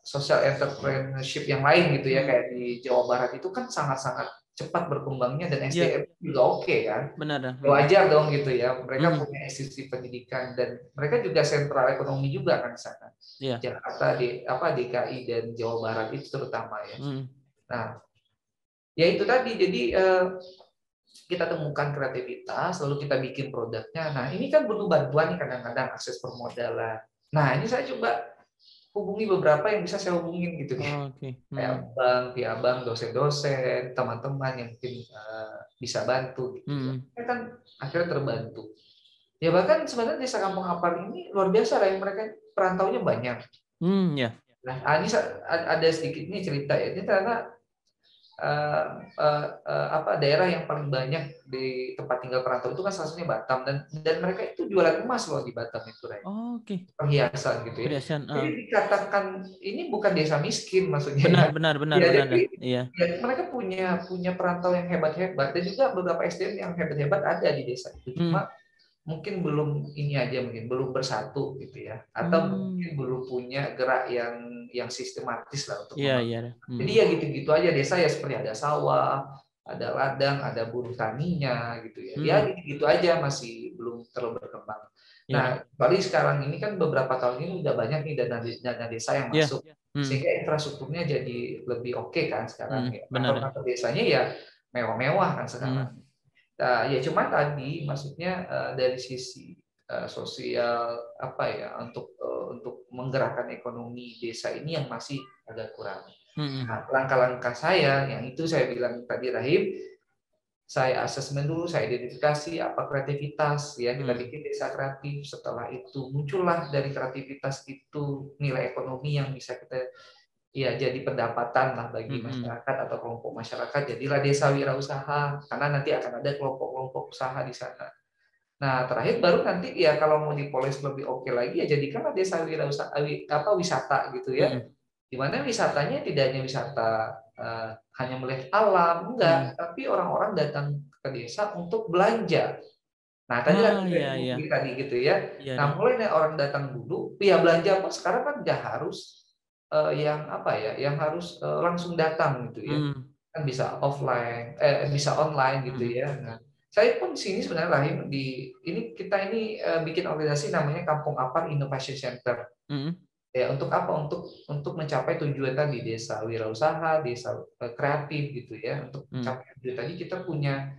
social entrepreneurship yang lain gitu ya, kayak di Jawa Barat itu kan sangat-sangat cepat berkembangnya dan SDM juga oke kan. Benar. Wajar dong gitu ya. Mereka punya institusi pendidikan dan mereka juga sentral ekonomi juga kan di sana. Jakarta, DKI dan Jawa Barat itu terutama ya. Nah, ya itu tadi, jadi kita temukan kreativitas, lalu kita bikin produknya. Nah, ini kan butuh bantuan nih kadang-kadang akses permodalan. Nah, ini saya coba hubungi beberapa yang bisa saya hubungin gitu ya. Kayak abang, dosen-dosen, teman-teman yang mungkin bisa bantu gitu. Ya kan akhirnya terbantu. Ya bahkan sebenarnya Desa Kampung Apar ini luar biasa lah, yang mereka perantaunya banyak. Nah, ini ada sedikit nih cerita ya. Ini ternyata daerah yang paling banyak di tempat tinggal perantau itu kan salah satunya Batam, dan mereka itu jualan emas loh di Batam itu, perhiasan gitu ya. Jadi dikatakan ini bukan desa miskin maksudnya. Benar. Ya, mereka punya perantau yang hebat-hebat dan juga beberapa SDM yang hebat-hebat ada di desa itu. Cuma mungkin belum belum bersatu gitu ya, atau mungkin belum punya gerak yang sistematis lah untuk jadi ya gitu-gitu aja. Desa ya seperti ada sawah, ada ladang, ada buruh taninya gitu ya. Ya gitu-gitu aja, masih belum terlalu berkembang. Nah, kali sekarang ini kan beberapa tahun ini udah banyak nih dana desa yang masuk, sehingga infrastrukturnya jadi lebih oke kan sekarang. Kantor-kantor desanya ya mewah-mewah kan sekarang. Nah, ya cuma tadi maksudnya dari sisi sosial untuk menggerakkan ekonomi desa ini yang masih agak kurang. Nah, langkah-langkah saya yang itu saya bilang tadi Rahim, saya asesmen dulu, saya identifikasi apa kreativitas ya, kita bikin desa kreatif. Setelah itu muncullah dari kreativitas itu nilai ekonomi yang bisa kita jadi pendapatan lah bagi masyarakat atau kelompok masyarakat. Jadilah desa wirausaha, karena nanti akan ada kelompok-kelompok usaha di sana. Nah, terakhir baru nanti ya kalau mau dipoles lebih oke lagi ya jadikanlah desa wirausaha wisata gitu ya. Di mana wisatanya tidak hanya wisata hanya melihat alam, enggak, tapi orang-orang datang ke desa untuk belanja. Nah, tadi tadi gitu ya. Nah, mulai dari orang datang dulu, ya belanja pun sekarang kan nggak harus yang harus langsung datang gitu ya, kan bisa offline, bisa online gitu ya. Nah, saya pun di sini sebenarnya Rahim kita bikin organisasi namanya Kampung Apar Innovation Center. Ya, untuk apa? Untuk mencapai tujuan tadi, desa wirausaha, desa kreatif gitu ya. Untuk mencapai tujuan tadi kita punya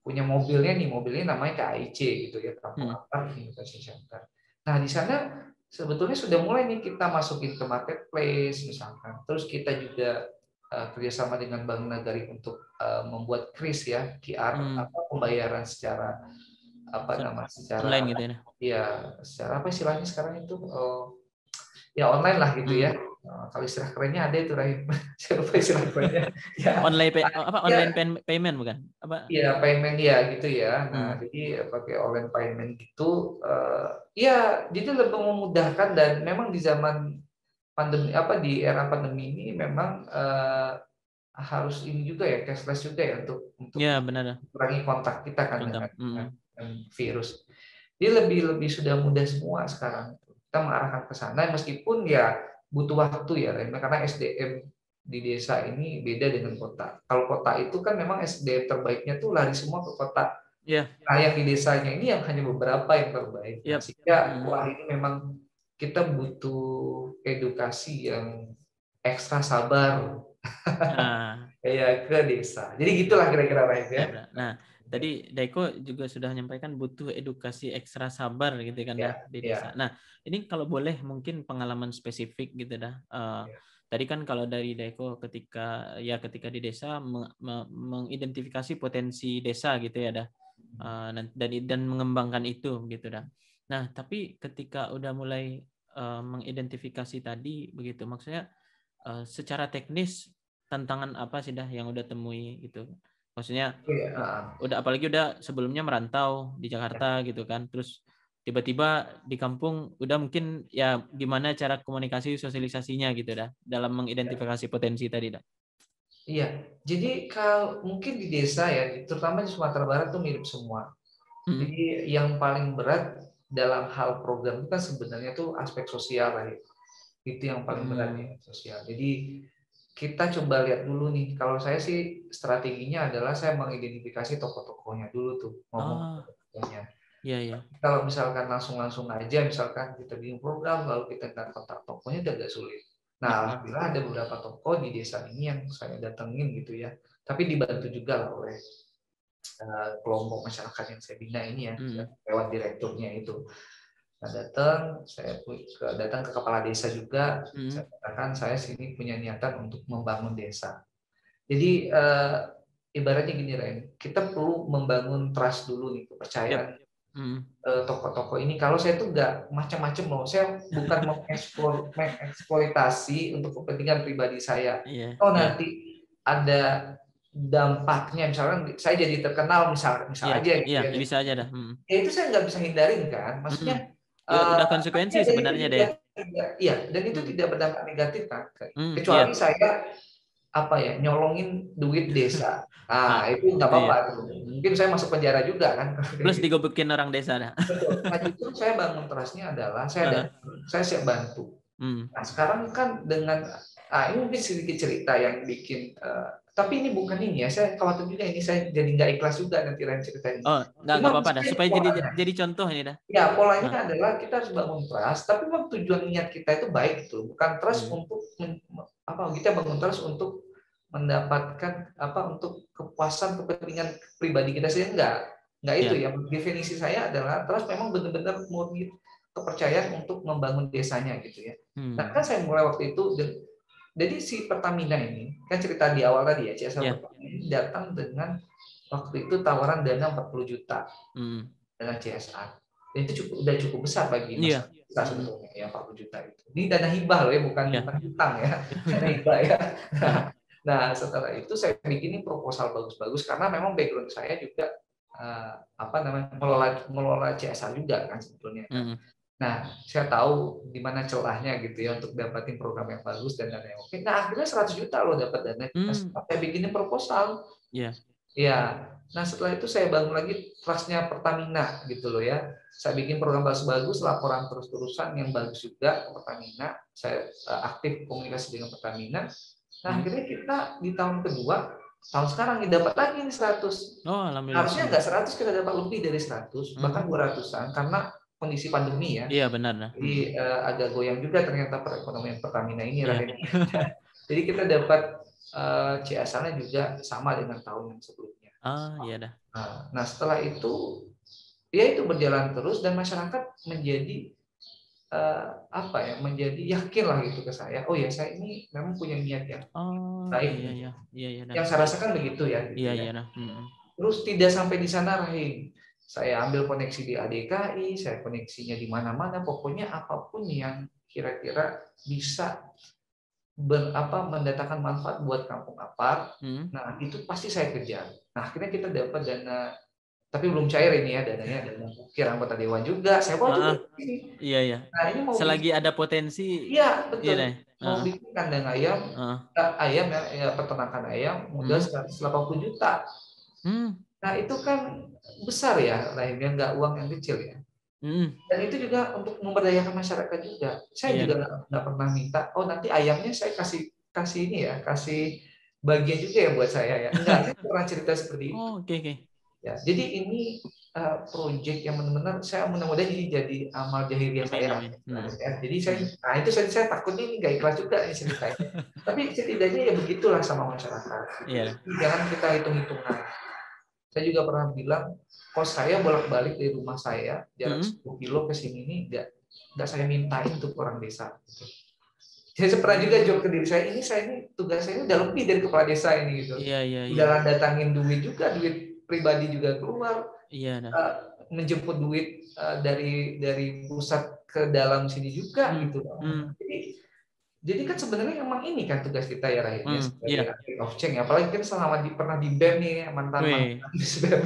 mobilnya namanya KAIC gitu ya, Kampung Apar Innovation Center. Nah, di sana sebetulnya sudah mulai nih kita masukin ke marketplace misalkan. Terus kita juga kerjasama dengan Bank Nagari untuk membuat kris ya, QR pembayaran secara secara online gitu ya. ya secara apa istilahnya sekarang itu ya online lah gitu ya. Kalau istilah kerennya ada itu Rahim. Saya lupa istilah kerennya. Ya. Online payment bukan? Apa? Iya, payment ya gitu ya. Nah, jadi pakai online payment gitu ya jadi lebih memudahkan dan memang di zaman pandemi di era pandemi ini memang harus ini juga ya cashless juga ya untuk Ya, benar. mengurangi kontak kita kan dengan Contoh. virus. Dia lebih sudah mudah semua sekarang. Kita mengarahkan ke sana meskipun ya butuh waktu ya, karena SDM di desa ini beda dengan kota. Kalau kota itu kan memang SDM terbaiknya tuh lari semua ke kota. Yeah. Nah, yang di desanya ini yang hanya beberapa yang terbaik. Nah, sehingga wah ini memang kita butuh edukasi yang ekstra sabar. Kayak ke desa. Jadi gitulah kira-kira Raif ya. Nah, tadi Daiko juga sudah menyampaikan butuh edukasi ekstra sabar gitu kan di desa. Nah, ini kalau boleh mungkin pengalaman spesifik gitu dah. Tadi kan kalau dari Daiko ketika di desa mengidentifikasi potensi desa gitu ya dah. Dan mengembangkan itu gitu dah. Nah, tapi ketika udah mulai mengidentifikasi tadi begitu, maksudnya secara teknis tantangan apa sih dah yang udah temui gitu? Maksudnya apalagi udah sebelumnya merantau di Jakarta gitu kan, terus tiba-tiba di kampung udah mungkin ya gimana cara komunikasi sosialisasinya gitu dah dalam mengidentifikasi potensi tadi dah. Iya, jadi kalau mungkin di desa ya, terutama di Sumatera Barat tuh mirip semua. Jadi yang paling berat dalam hal program itu kan sebenarnya tuh aspek sosial lah ya. Itu yang paling berat ya, sosial. Jadi kita coba lihat dulu nih. Kalau saya sih strateginya adalah saya mengidentifikasi tokoh-tokohnya dulu tuh, ngomong tokohnya. Iya. Kalau misalkan langsung aja, misalkan kita bikin program lalu kita kontak tokohnya udah agak sulit. Nah, alhamdulillah ada beberapa tokoh di desa ini yang saya datengin gitu ya. Tapi dibantu juga lah oleh kelompok masyarakat yang saya bina ini ya, lewat direkturnya itu. Nah, saya datang ke kepala desa juga, saya katakan saya sini punya niatan untuk membangun desa. Jadi ibaratnya gini Ren, kita perlu membangun trust dulu nih, kepercayaan tokoh-tokoh ini. Kalau saya tuh nggak macam-macam loh, saya bukan mengeksploitasi untuk kepentingan pribadi saya. Nanti ada dampaknya, misalkan saya jadi terkenal misal aja gitu ya. Bisa aja dah. Ya itu saya nggak bisa hindarin kan, maksudnya udah konsekuensi sebenarnya deh. Iya, dan itu tidak berdampak negatif kan, kecuali saya nyolongin duit desa. Nah, itu nggak apa-apa. Mungkin saya masuk penjara juga kan. Plus digobekin orang desa dah. Betul. Nah, justru saya bangun trustnya adalah saya siap bantu. Nah, sekarang kan dengan ini mungkin sedikit cerita yang bikin tapi ini bukan ini ya, saya khawatir juga ini saya jadi nggak ikhlas juga nanti lain cerita ini. Nggak apa-apa dah, supaya jadi contoh ini dah. Ya, polanya adalah kita harus bangun trust, tapi memang tujuan niat kita itu baik itu, bukan trust untuk kita bangun trust untuk mendapatkan untuk kepuasan kepentingan pribadi kita sendiri, enggak itu ya. Definisi saya adalah trust memang benar-benar murni kepercayaan untuk membangun desanya gitu ya. Nah, kan saya mulai waktu itu. Jadi si Pertamina ini, kan cerita di awal tadi ya, CSR Pertamina ini datang dengan waktu itu tawaran dana 40 juta dengan CSR. Dan itu udah cukup besar bagi masyarakat kita sebetulnya, ya 40 juta itu. Ini dana hibah loh ya, bukan hutang ya, dana hibah ya. Nah, setelah itu saya bikin proposal bagus-bagus, karena memang background saya juga mengelola CSR juga kan sebetulnya. Nah, saya tahu di mana celahnya gitu ya untuk dapatin program yang bagus dan dana yang oke. Nah, akhirnya 100 juta loh dapat dana. Saya bikinin proposal. Ya. Nah, setelah itu saya bangun lagi trustnya Pertamina gitu loh ya. Saya bikin program bagus-bagus, laporan terus-terusan yang bagus juga ke Pertamina. Saya aktif komunikasi dengan Pertamina. Nah, akhirnya kita di tahun kedua, tahun sekarang dapat lagi nih 100. Harusnya nggak 100, kita dapat lebih dari 100, bahkan 200-an karena kondisi pandemi ya. Iya benar. Jadi agak goyang juga ternyata perekonomian Pertamina ini. Jadi kita dapat CSR-nya juga sama dengan tahun yang sebelumnya. Iya dah. Nah, setelah itu ya itu berjalan terus dan masyarakat menjadi apa ya, menjadi yakin lah gitu ke saya. Oh ya, saya ini memang punya niat yang Oh, baik iya nih. iya. Iya iya dah. Yang saya rasakan begitu ya Iya gitu ya. iya dah. Terus tidak sampai di sana, Rahim. Saya ambil koneksi di ADKI, saya koneksinya di mana-mana, pokoknya apapun yang kira-kira bisa mendatangkan manfaat buat Kampung Apar. Nah, itu pasti saya kejar. Nah, akhirnya kita dapat dana, tapi belum cair ini ya dananya, dana ukir anggota dewan juga. Saya bawa juga ini. Iya iya. Nah, ini mau Selagi bikin, ada potensi, iya iya betul. deh. Mau bikin kandang ayam, ayam ya, peternakan ayam modal 180 juta. Nah, itu kan besar ya, lahirnya nggak uang yang kecil ya. Dan itu juga untuk memberdayakan masyarakat juga. Saya Iya. juga nggak pernah minta, oh nanti ayamnya saya kasih kasih ini ya, kasih bagian juga ya buat saya ya. Enggak, saya pernah cerita seperti itu. Oh, oke. Ya, jadi ini project yang benar-benar saya mudah-mudahan ini jadi amal jahiliyah Amin saya. amin. Ya. Jadi nah itu saya takutnya ini nggak ikhlas juga ini ceritanya. Tapi setidaknya ya begitulah sama masyarakat. Iya. Jangan kita hitung-hitungan. Saya juga pernah bilang, kos saya bolak-balik dari rumah saya jarak 10 kilo ke sini ini nggak saya mintain untuk orang desa. Saya pernah juga jawab ke diri saya ini tugas saya ini udah lebih dari kepala desa ini gitu. Iya iya iya. Udah datangin duit juga, duit pribadi juga keluar. Iya dah. Menjemput duit dari pusat ke dalam sini juga gitu. Jadi kan sebenarnya emang ini kan tugas kita ya Rahim ya sebagai agent of change. Apalagi kan selama pernah di BEM nih mantan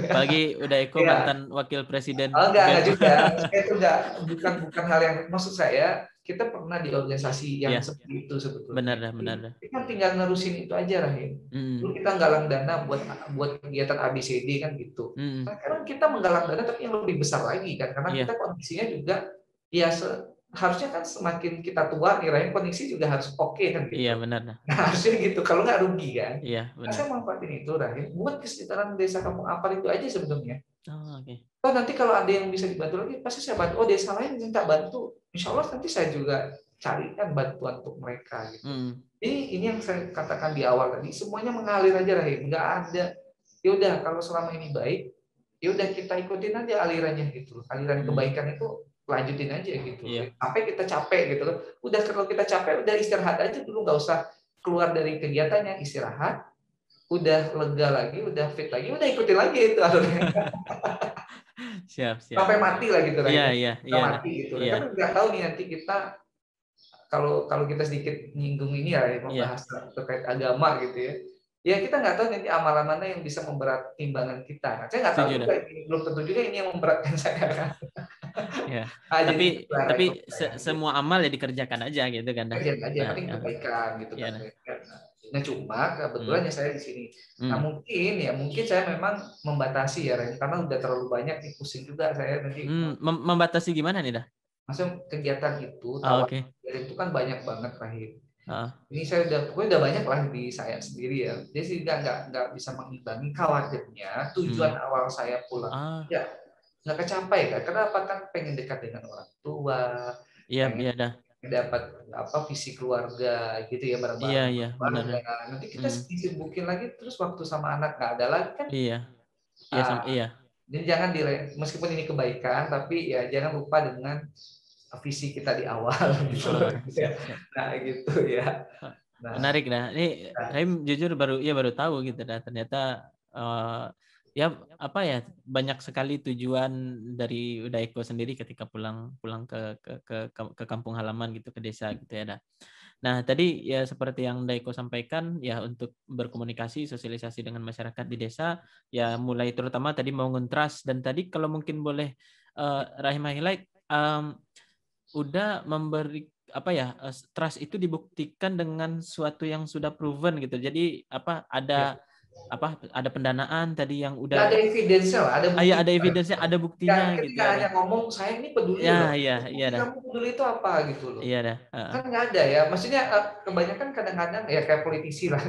apalagi udah Eko ya. mantan wakil presiden. Enggak juga. Itu bukan hal yang maksud saya. Kita pernah di organisasi yang seperti itu sebetulnya. Benar. Kita tinggal nerusin itu aja Rahim. Dulu kita nggalang dana buat kegiatan ABCD kan gitu. Sekarang kita menggalang dana tapi yang lebih besar lagi kan karena kita kondisinya juga ya harusnya kan semakin kita tua nih Rahim, kondisi juga harus oke kan gitu. Iya benar. Nah, harusnya gitu kalau nggak rugi kan. Iya benar. Saya manfaatin itu Rahim buat kesejahteraan desa Kampung Apar itu aja sebenarnya. Oh, oke. Oh, nanti kalau ada yang bisa dibantu lagi pasti saya bantu. Oh, desa lain minta bantu, insya Allah nanti saya juga carikan bantuan untuk mereka gitu. Ini yang saya katakan di awal tadi, semuanya mengalir aja Rahim, nggak ada. Ya udah kalau selama ini baik, ya udah kita ikutin aja alirannya gitu. Aliran kebaikan itu lanjutin aja gitu. Sampai kita capek gitu. Udah kalau kita capek udah istirahat aja dulu, nggak usah keluar dari kegiatannya, istirahat. Udah lega lagi, udah fit lagi, udah ikutin lagi itu alurnya. Siap. Sampai mati lah gitu Rahim. Iya. Mati gitu. Kan nggak tahu nih nanti kita kalau kita sedikit nyinggung ini ya membahas terkait agama gitu ya. Ya kita nggak tahu nanti amalan mana yang bisa memberat timbangan kita. Nah, saya nggak tahu juga ini, belum tentu juga ini yang memberatkan saya kan. Ya. Tapi semua amal ya dikerjakan aja gitu kan. Kerjakan aja, penting kebaikan gitu kan. Nah cuma kebetulan saya di sini. Nah mungkin saya memang membatasi ya Ren, karena udah terlalu banyak nih, pusing juga saya nanti. Membatasi gimana nih dah? Maksudnya kegiatan itu, itu kan banyak banget Rahim. Ini saya udah banyak lah di saya sendiri ya. Jadi nggak bisa mengimbangi, khawatirnya tujuan awal saya pulang ya nggak kecapai kan. Kenapa kan pengen dekat dengan orang tua, pengen dapat visi keluarga gitu ya bareng-bareng. Iya, benar. Nanti kita disibukin lagi terus waktu sama anak nggak ada lagi kan. Iya. Jadi jangan meskipun ini kebaikan tapi ya jangan lupa dengan visi kita di awal gitu. Nah gitu ya. Menarik dah. Ini Rahim jujur baru tahu gitu dah. Ternyata ya apa ya, banyak sekali tujuan dari Eko sendiri ketika pulang ke kampung halaman gitu, ke desa gitu ya dah. Nah, tadi ya seperti yang Eko sampaikan ya, untuk berkomunikasi, sosialisasi dengan masyarakat di desa ya, mulai terutama tadi membangun trust. Dan tadi kalau mungkin boleh Rahim highlight, udah memberi trust itu dibuktikan dengan suatu yang sudah proven gitu. Jadi ada pendanaan tadi yang udah ada evidence-nya lah, ada evidence-nya, ada buktinya gitu ya. Hanya ngomong saya ini peduli loh. Iya dah. Kamu peduli itu apa gitu loh. Iya dah. Kan nggak ada ya. Maksudnya kebanyakan kadang-kadang ya kayak politisi lah.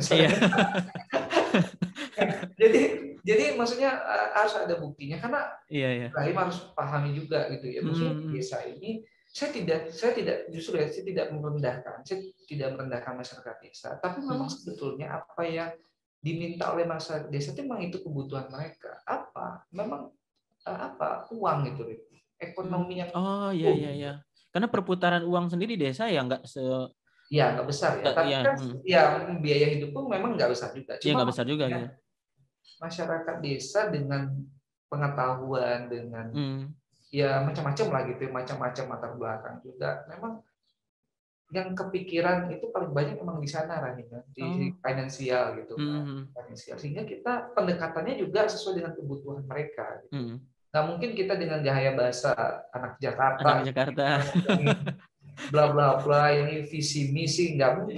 Jadi maksudnya harus ada buktinya karena Rahim harus pahami juga gitu ya. Maksudnya desa ini saya tidak merendahkan masyarakat desa, tapi memang sebetulnya apa yang diminta oleh masyarakat desa itu memang itu kebutuhan mereka. Memang uang gitu, ekonomi yang Karena perputaran uang sendiri desa ya nggak Ya, nggak besar ya. Tapi ya, kan ya biaya hidup pun memang nggak besar juga. ya Cuma nggak besar juga gitu. masyarakat desa dengan pengetahuan, dengan ya macam-macam lah gitu, macam-macam latar belakang juga. Memang yang kepikiran itu paling banyak memang di sana Rani, di finansial gitu kan. Finansial. Sehingga kita pendekatannya juga sesuai dengan kebutuhan mereka gitu. Nggak mungkin kita dengan gaya bahasa anak Jakarta bla bla bla ini visi misi, nggak mungkin.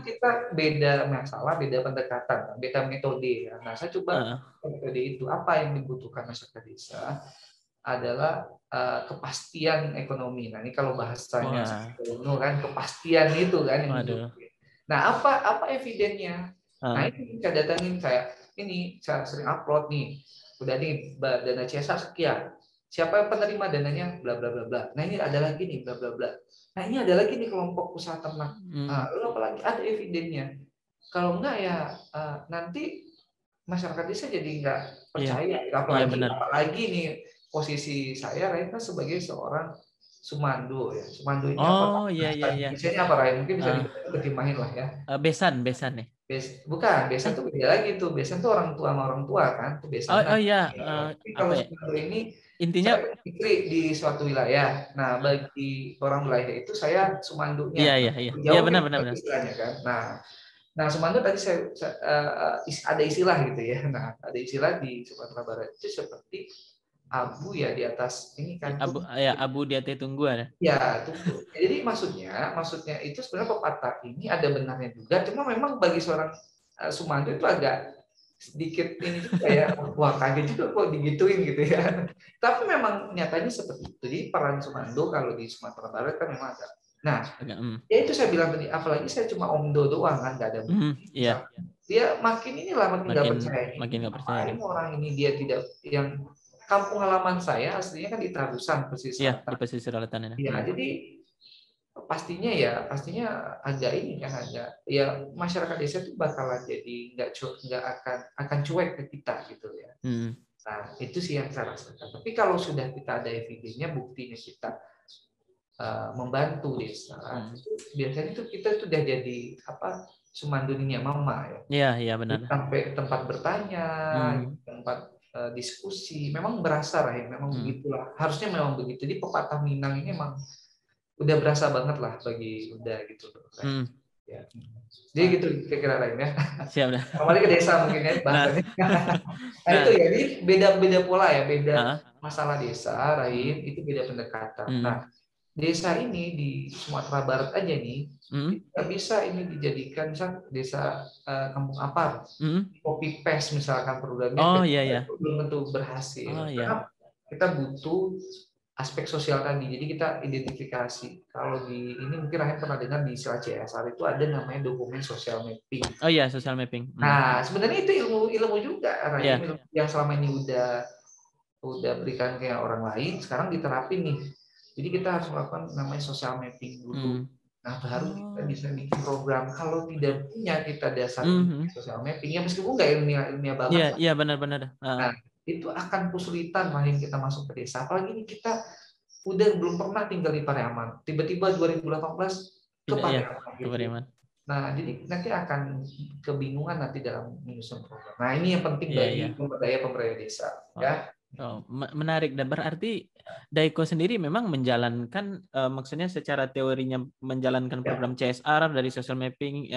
Kita beda masalah, beda pendekatan, beda metode. Nah, saya coba metode itu apa yang dibutuhkan masyarakat desa adalah kepastian ekonomi. Nah, ini kalau bahasanya kan kepastian itu kan yang dibutuhkan. Nah, apa evidennya? Nah, ini saya datangin kayak ini saya sering upload nih. Udah nih dana CSR sekian. Siapa yang penerima dananya bla bla bla bla. Nah, ini ada lagi nih bla bla bla. Nah, ini ada lagi nih kelompok usaha ternak. Nah, lalu apalagi ada evidennya. Kalau enggak ya nanti masyarakat desa jadi nggak percaya. Apalagi nih posisi saya Rai kan sebagai seorang sumando ya. Sumando ini apa? Iya. Biasanya apa Rai? Mungkin bisa diterjemahin lah ya. Besan ya. Bukan, besan tuh beda lagi tuh. Besan tuh orang tua sama orang tua kan, tuh besan. Iya. Tapi kalau sumando ini intinya saya fitri di suatu wilayah. Nah, bagi orang wilayah itu saya sumandonya. Iya benar. Istilahnya kan. Nah, sumando tadi saya ada istilah gitu ya. Nah, ada istilah di Sumatera Barat itu seperti abu ya di atas ini kan. Abu di atas tungguan. Ya, tunggu. Jadi maksudnya itu sebenarnya pepatah ini ada benarnya juga. Cuma memang bagi seorang Sumando itu agak sedikit ini juga ya, wah kaget juga kok digituin gitu ya. Tapi memang nyatanya seperti itu. Jadi peran Sumando kalau di Sumatera Barat kan memang ada. Nah, ya itu saya bilang tadi, apalagi saya cuma omdo doang kan, nggak ada bukti. Dia makin nggak percaya. Makin nggak percaya. Orang ini dia tidak yang kampung halaman saya aslinya kan di Tarusan pesisir selatan. Iya, di pesisir selatan ya. Iya, jadi pastinya agak ini kan ya masyarakat desa itu bakalan jadi nggak akan cuek ke kita gitu ya. Nah, itu sih yang saya rasakan. Tapi kalau sudah kita ada evidensinya, buktinya kita membantu desa, biasanya itu kita sudah jadi sumanduninya mama ya. Iya benar. Sampai tempat bertanya, tempat diskusi, memang berasa lah ya, memang begitulah. Harusnya memang begitu. Jadi pepatah Minang ini memang udah berasa banget lah bagi udah gitu. Ya. Jadi gitu kira-kira lain ya. Siap dah. Kembali ke desa mungkin ya bahasanya. Nah, itu ya, jadi beda-beda pola ya, beda masalah desa, Rahim, itu beda pendekatan. Nah, desa ini di Sumatera Barat aja nih, tidak bisa ini dijadikan misal desa Kampung Apar, copy paste misalkan programnya, belum tentu berhasil. Karena kita butuh aspek sosial tadi. Jadi kita identifikasi. Kalau di ini mungkin Rahim pernah dengar di istilah CSR itu ada namanya dokumen social mapping. Oh iya, social mapping. Nah, sebenarnya itu ilmu juga, Rahim, yang selama ini udah berikan ke orang lain, sekarang diterapin nih. Jadi kita harus melakukan namanya social mapping dulu. Nah, baru kita bisa bikin program. Kalau tidak punya kita dasar social mapping, ya meskipun nggak ilmiah banget. Iya benar. Nah, itu akan kesulitan makin kita masuk ke desa. Apalagi ini kita udah belum pernah tinggal di Pariaman. Tiba-tiba 2018 ke Pariaman. Nah, jadi nanti akan kebingungan nanti dalam menyusun program. Nah, ini yang penting bagi pemberdayaan desa. Ya. Menarik. Dan berarti Daiko sendiri memang menjalankan, maksudnya secara teorinya menjalankan program CSR dari social mapping,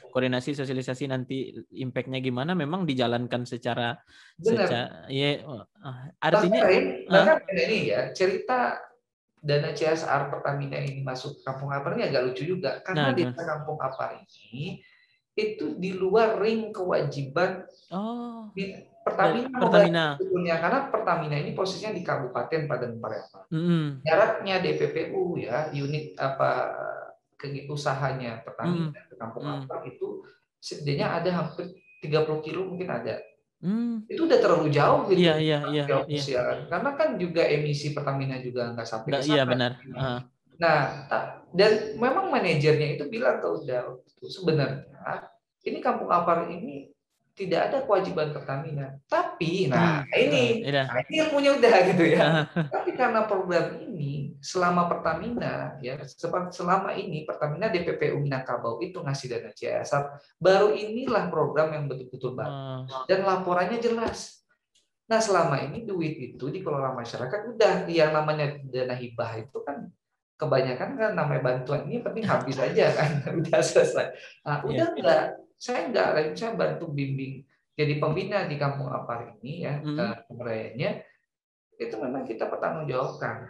koordinasi sosialisasi nanti impact-nya gimana, memang dijalankan secara artinya bahkan ini ya cerita dana CSR Pertamina ini masuk Kampung Apar ini agak lucu juga karena desa Kampung Apar ini itu di luar ring kewajiban Pertamina sebetulnya, karena Pertamina ini posisinya di Kabupaten Padang Pariaman. Jaraknya DPPU ya, unit usahanya Pertamina ke Kampung Apar itu setidaknya ada hampir 30 kilo mungkin ada. Itu udah terlalu jauh gitu. Iya. Karena kan juga emisi Pertamina juga nggak sampai ke sana. Iya benar. Nah, dan memang manajernya itu bilang ke udah sebenarnya ini Kampung Apar ini tidak ada kewajiban Pertamina. Tapi, ini ilmunya udah gitu ya. Tapi karena program ini, selama Pertamina, ya, selama ini Pertamina DPPU Minangkabau itu ngasih dana CSR, baru inilah program yang betul-betul bagus dan laporannya jelas. Nah, selama ini duit itu dikelola masyarakat, udah yang namanya dana hibah itu kan kebanyakan kan namanya bantuan ini tapi habis aja kan, udah selesai. Nah, udah enggak, saya bantu bimbing jadi pembina di Kampung Apar ini ya, kemerayanya itu memang kita pertanggungjawabkan.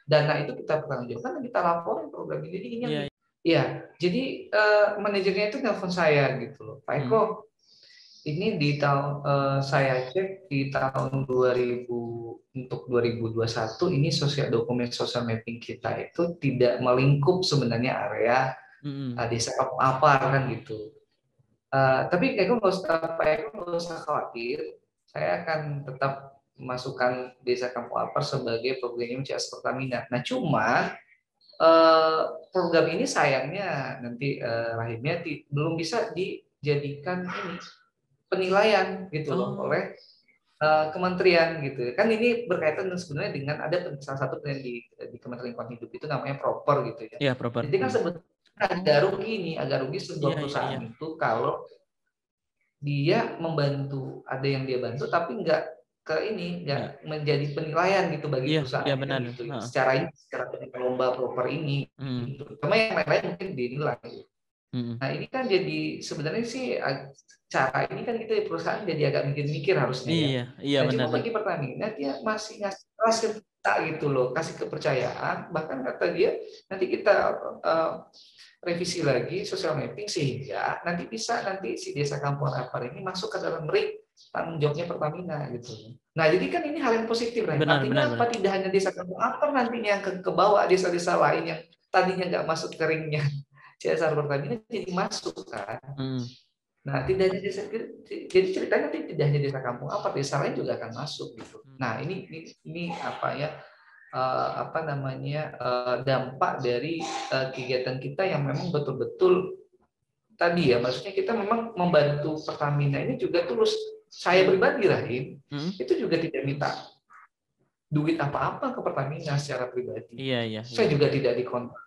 Dana itu kita pertanggungjawabkan dan kita laporin program ini. Jadi ini ya, jadi manajernya itu nelpon saya gitu loh, Pak Eko, ini di tahun saya cek di tahun 2000 untuk 2021 ini dokumen social mapping kita itu tidak melingkup sebenarnya area desa Kampung Apar kan gitu. Tapi Eko nggak usah khawatir, saya akan tetap memasukkan desa Kampung Apar sebagai program CS Pertamina. Nah, cuma program ini sayangnya nanti rahimnya belum bisa dijadikan ini penilaian gitu loh oleh kementerian gitu. Kan ini berkaitan sebenarnya dengan ada salah satu penilaian di Kementerian Lingkungan Hidup itu namanya proper gitu ya. Jadi kan sebetulnya agak rugi sebuah perusahaan itu kalau dia membantu, ada yang dia bantu tapi nggak menjadi penilaian gitu bagi perusahaan gitu. Secara lomba proper ini gitu. Cuma yang lain mungkin dinilai. Nah, ini kan jadi sebenarnya sih cara ini kan kita di perusahaan jadi agak mikir-mikir harusnya ya. Nah, cuma bagi Pertamina dia masih ngasih kita gitu loh, kasih kepercayaan, bahkan kata dia nanti kita revisi lagi social mapping sehingga nanti si desa Kampung Apar ini masuk ke dalam ring tanggung jawabnya Pertamina gitu. Nah, jadi kan ini hal yang positif, artinya apa? Tidak hanya desa Kampung Apar nantinya yang ke bawah desa-desa lain yang tadinya nggak masuk ke ringnya CSR Pertamina jadi masuk kan. Nah, tidak hanya desa, jadi ceritanya tidak hanya desa Kampung Apar, desa lain juga akan masuk gitu. Nah, ini apa ya? Dampak dari kegiatan kita yang memang betul-betul tadi ya, maksudnya kita memang membantu Pertamina ini juga tulus. Saya pribadi Rahim itu juga tidak minta duit apa-apa ke Pertamina secara pribadi. Saya juga tidak dikontak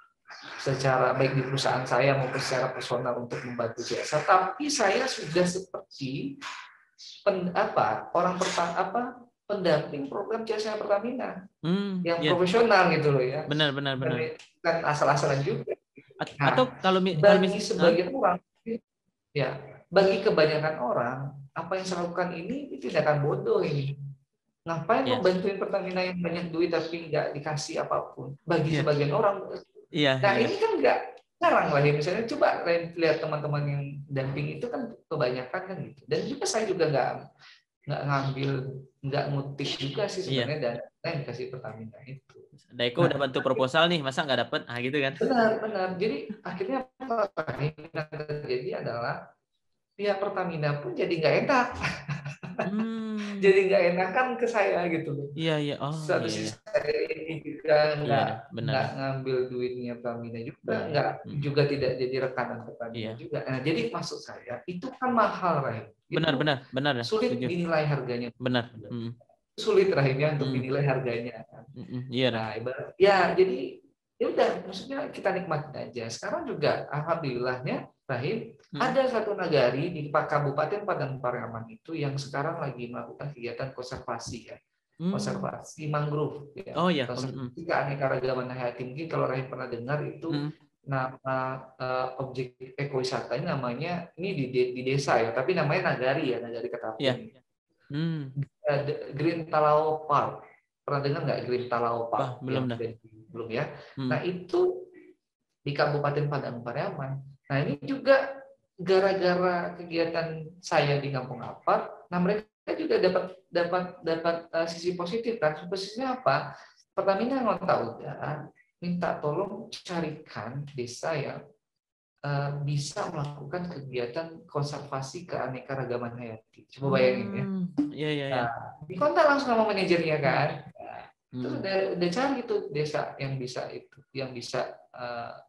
secara baik di perusahaan saya maupun secara personal untuk membantu CSR, tapi saya sudah seperti pendamping program CSR Pertamina yang profesional gitu loh ya. Benar. Kan asal-asalan juga. Atau kalau bagi sebagian orang, ya bagi kebanyakan orang, apa yang saya lakukan ini tindakan bodoh ini. Ngapain membantuin Pertamina yang banyak duit tapi nggak dikasih apapun? Bagi sebagian orang. Nah, ini kan nggak jarang lah ya, misalnya coba lihat teman-teman yang damping itu kan kebanyakan kan gitu. Dan juga saya juga nggak ngutip juga sih sebenarnya dana yang dikasih Pertamina itu. Daiko udah bantu proposal nih, masa nggak dapet? Gitu kan? Benar. Jadi akhirnya apa yang terjadi adalah pihak Pertamina pun jadi nggak enak. Jadi nggak enakan ke saya gitu loh. Iya. Satu sisi saya ini juga nggak ngambil duitnya Pertamina juga, juga tidak jadi rekanan Pertamina juga. Nah, jadi maksud saya itu kan mahal, Rahim. Benar. Sulit dinilai harganya. Benar. Sulit Rahimnya untuk dinilai harganya. Nah, ya jadi ya udah, maksudnya kita nikmatin aja. Sekarang juga alhamdulillahnya Rahim, ada satu nagari di Kabupaten Padang Pariaman itu yang sekarang lagi melakukan kegiatan konservasi ya. Konservasi mangrove ya. Konservasi keanekaragaman hayati. Mungkin kalau Rahim pernah dengar itu nama objek ekowisatanya namanya ini di desa ya, tapi namanya Nagari ya, Nagari Ketapung. Green Talau Park. Pernah dengar nggak Green Talau Park? Belum ya. Nah, itu di Kabupaten Padang Pariaman. Nah, ini juga gara-gara kegiatan saya di Kampung Apar, nah mereka juga dapat sisi positif kan. Posisinya apa? Pertamina udah minta tolong carikan desa yang bisa melakukan kegiatan konservasi keanekaragaman hayati. Coba bayangin ya. Nah, dikontak langsung sama manajernya kan. Terus udah cari tuh desa yang bisa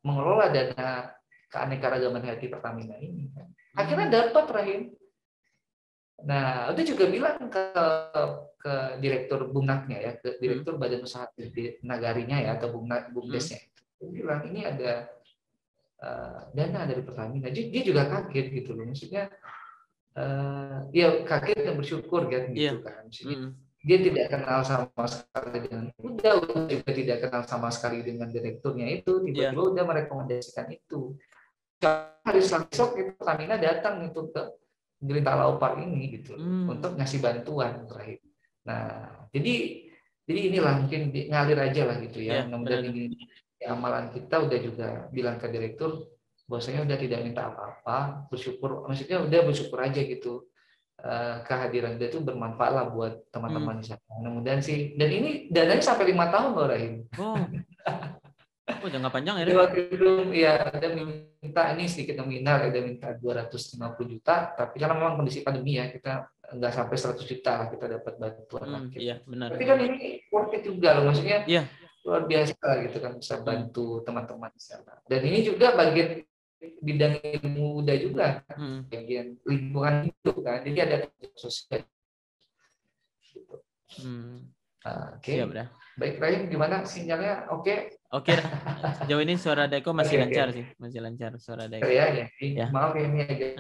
mengelola dana keanekaragaman hayati Pertamina ini. Akhirnya dapat Rahim. Nah, udah juga bilang ke direktur Bunaknya ya, ke direktur Badan Usaha Nagarinya ya, atau Bumdesnya. Dia bilang ini ada dana dari Pertamina. Dia juga kaget gitu loh. Maksudnya ya kaget dan bersyukur kan gitu kan. Maksudnya dia tidak kenal sama sekali dengan udah juga tidak kenal sama sekali dengan direkturnya itu, tiba-tiba udah merekomendasikan itu. Hari Selasa itu Pertamina datang itu ke Gerita Laupar ini gitu untuk ngasih bantuan terakhir. Nah, jadi inilah mungkin ngalir aja lah gitu ya. Mudah-mudahan ini amalan kita udah juga bilang ke direktur bahwasanya udah tidak minta apa-apa, bersyukur, maksudnya udah bersyukur aja gitu. Kehadiran dia itu bermanfaat lah buat teman-teman di sana. Mudah-mudahan sih. Dan ini dananya sampai 5 tahun loh, Rahim. Oh, jangka panjang ya? Waktu itu ya ada minta ini sedikit nominal, ada minta 250 juta, tapi karena memang kondisi pandemi ya kita nggak sampai 100 juta lah kita dapat bantuan. Iya, benar. Tapi kan ini worth it juga loh, maksudnya luar biasa gitu kan bisa bantu teman-teman di sana. Dan ini juga bagian bidang ilmu muda juga, bagian lingkungan hidup kan, jadi ada sosial. Gitu. Oke. Baik, Rahim, gimana sinyalnya? Oke. Oke, sejauh ini suara Daiko masih lancar sih, masih lancar suara Daiko. Ya. Maaf ini agak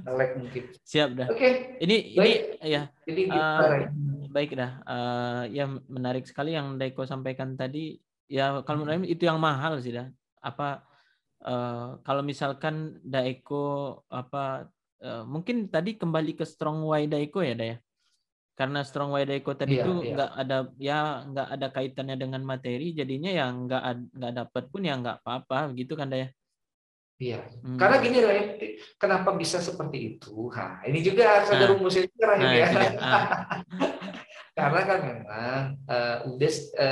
lag mungkin. Siap dah. Oke. Ini ya. Jadi baik dah. Ya menarik sekali yang Daiko sampaikan tadi. Ya kalau menurut itu yang mahal sih dah. Kalau misalkan Daiko mungkin tadi kembali ke Strong Why Daiko ya, Dah ya. Karena Strong Why Daiko tadi itu nggak ada kaitannya dengan materi, jadinya ya nggak dapat pun ya nggak apa-apa gitu kan, Dah ya. Iya. Karena gini lah, kenapa bisa seperti itu? Ini juga harus ada rumusnya juga ya. Karena kan memang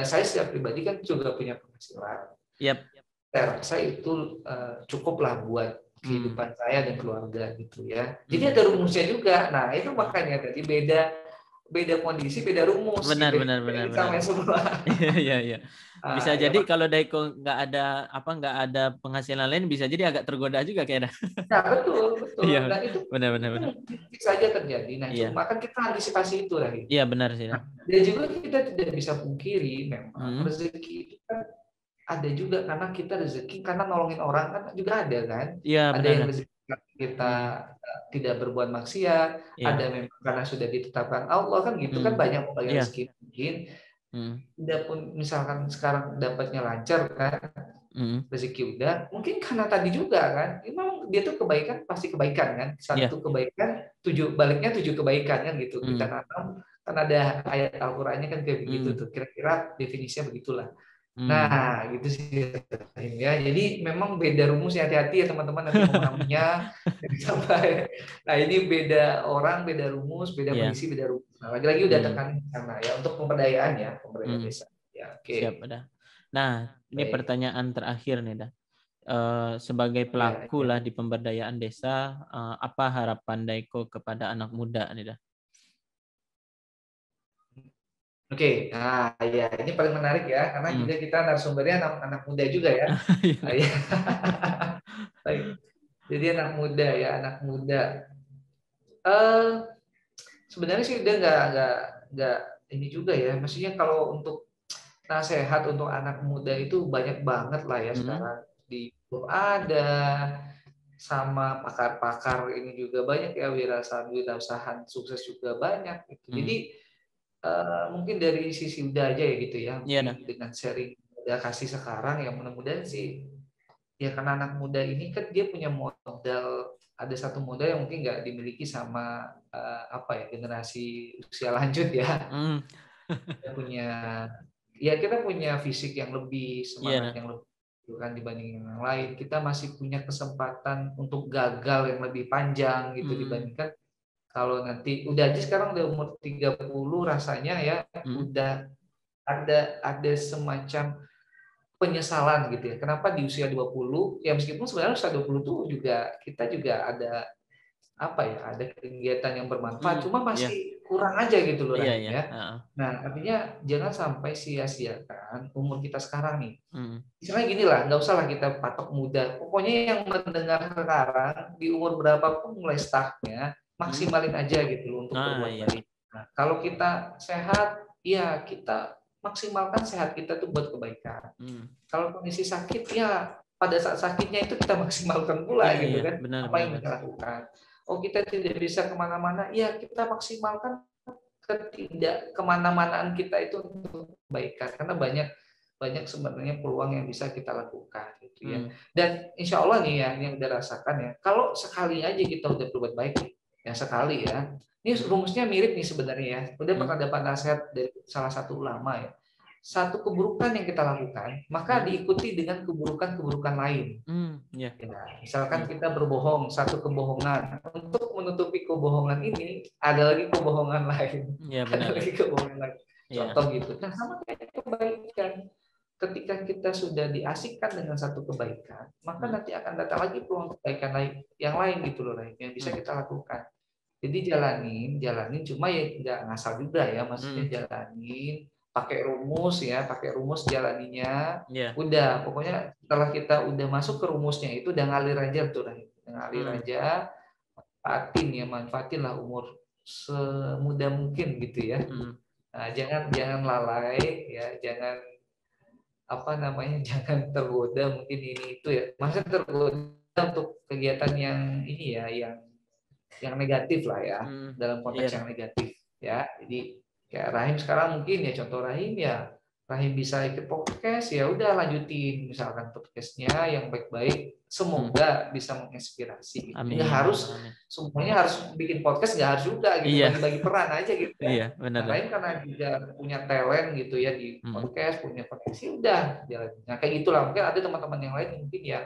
saya secara pribadi kan juga punya penghasilan. Saya rasa itu cukuplah buat kehidupan saya dan keluarga gitu ya. Jadi ada rumusnya juga. Nah itu makanya tadi beda kondisi, beda rumus. Benar. Sama semua. Iya. Bisa jadi kalau Daiko nggak ada penghasilan lain, bisa jadi agak tergoda juga kayaknya. Nah, betul. Iya, nah, itu benar. Bisa aja terjadi. Nah, cuma kan kita antisipasi itu lagi. Iya, benar sih. Dan juga kita tidak bisa pungkiri memang rezeki itu kan ada juga karena kita rezeki karena nolongin orang kan juga ada kan. Iya, ada benar. Yang rezeki kita tidak berbuat maksiat, ada memang karena sudah ditetapkan Allah kan gitu kan banyak pembagi rezeki mungkin. Pun misalkan sekarang dapatnya lancar kan, rezeki udah, mungkin karena tadi juga kan, memang dia tuh kebaikan pasti kebaikan kan, satu kebaikan baliknya 7 kebaikan kan gitu. Kita tanam kan ada ayat Al-Qur'annya kan kayak begitu tuh, kira-kira definisinya begitulah. Nah, gitu sih ya. Jadi memang beda rumusnya, hati-hati ya teman-teman nanti memahaminya. Nah, ini beda orang, beda rumus, beda kondisi, beda rumus. Nah, lagi-lagi udah tekan sana ya untuk pemberdayaan desa. Ya, oke. Siap, dah. Nah, ini pertanyaan terakhir nih, dah. Sebagai pelaku lah di pemberdayaan desa, apa harapan Daiko kepada anak muda nih, dah? Oke, nah ya ini paling menarik ya, karena juga kita narasumbernya anak muda juga ya. Jadi anak muda. Sebenarnya sih udah nggak ini juga ya. Maksudnya kalau untuk nasihat untuk anak muda itu banyak banget lah ya sekarang di ada sama pakar-pakar ini juga banyak ya, wirausahaan sukses juga banyak gitu. Jadi mungkin dari sisi udah aja ya gitu ya, dengan sharing udah kasih sekarang yang mudah-mudahan sih ya, karena anak muda ini kan dia punya modal, ada satu modal yang mungkin nggak dimiliki sama generasi usia lanjut ya. Kita punya fisik yang lebih, semangat yang lebih kan dibanding yang lain. Kita masih punya kesempatan untuk gagal yang lebih panjang gitu dibandingkan kalau nanti udah aja sekarang udah umur 30 rasanya ya udah ada semacam penyesalan gitu ya. Kenapa di usia 20 ya, meskipun sebenarnya usia 20 tuh juga kita juga ada ada kegiatan yang bermanfaat, cuma masih kurang aja gitu loh ya. Nah, artinya jangan sampai sia-siakan umur kita sekarang nih. Misalnya gini lah, nggak usah lah kita patok muda. Pokoknya yang mendengar sekarang di umur berapapun mulai startnya maksimalin aja gitu loh untuk berbuat baik. Nah, kalau kita sehat, ya kita maksimalkan sehat kita tuh buat kebaikan. Kalau kondisi sakit, ya pada saat sakitnya itu kita maksimalkan pula gitu kan. Apa yang kita lakukan? Oh, kita tidak bisa kemana-mana, ya kita maksimalkan ketidak kemana-manaan kita itu untuk kebaikan, karena banyak sebenarnya peluang yang bisa kita lakukan gitu ya. Dan insya Allah nih ya, yang udah rasakan ya, kalau sekali aja kita udah berbuat baik, ya sekali ya. Ini rumusnya mirip nih sebenarnya ya. Udah pernah dapat nasihat dari salah satu ulama ya. Satu keburukan yang kita lakukan, maka diikuti dengan keburukan-keburukan lain. Ya, misalkan kita berbohong, satu kebohongan. Untuk menutupi kebohongan ini, ada lagi kebohongan lain. Ada lagi kebohongan lain. Contoh gitu. Nah, sama kayak kebaikan. Ketika kita sudah diasikkan dengan satu kebaikan, maka nanti akan datang lagi peluang kebaikan lain, yang lain gitu loh, yang bisa kita lakukan. Jadi jalanin, cuma ya nggak ngasal juga ya, maksudnya jalanin, pakai rumus jalaninya. Udah, pokoknya setelah kita udah masuk ke rumusnya itu udah ngalir aja tuh, ngalir aja, manfaatin lah umur semudah mungkin gitu ya. Nah, jangan lalai ya, jangan jangan tergoda mungkin ini itu ya. Masa tergoda untuk kegiatan yang ini ya, yang negatif lah ya, dalam konteks yang negatif ya. Jadi kayak Rahim sekarang mungkin ya, contoh Rahim ya, Rahim bisa ikut podcast, ya udah lanjutin misalkan podcastnya yang baik-baik, semoga bisa menginspirasi. Nggak harus semuanya harus bikin podcast, nggak harus juga gitu, bagi-bagi peran aja gitu ya. Nah, Rahim karena juga punya talent gitu ya di podcast, punya potensi, udah jalan. Nah, kayak gitulah. Mungkin ada teman-teman yang lain mungkin ya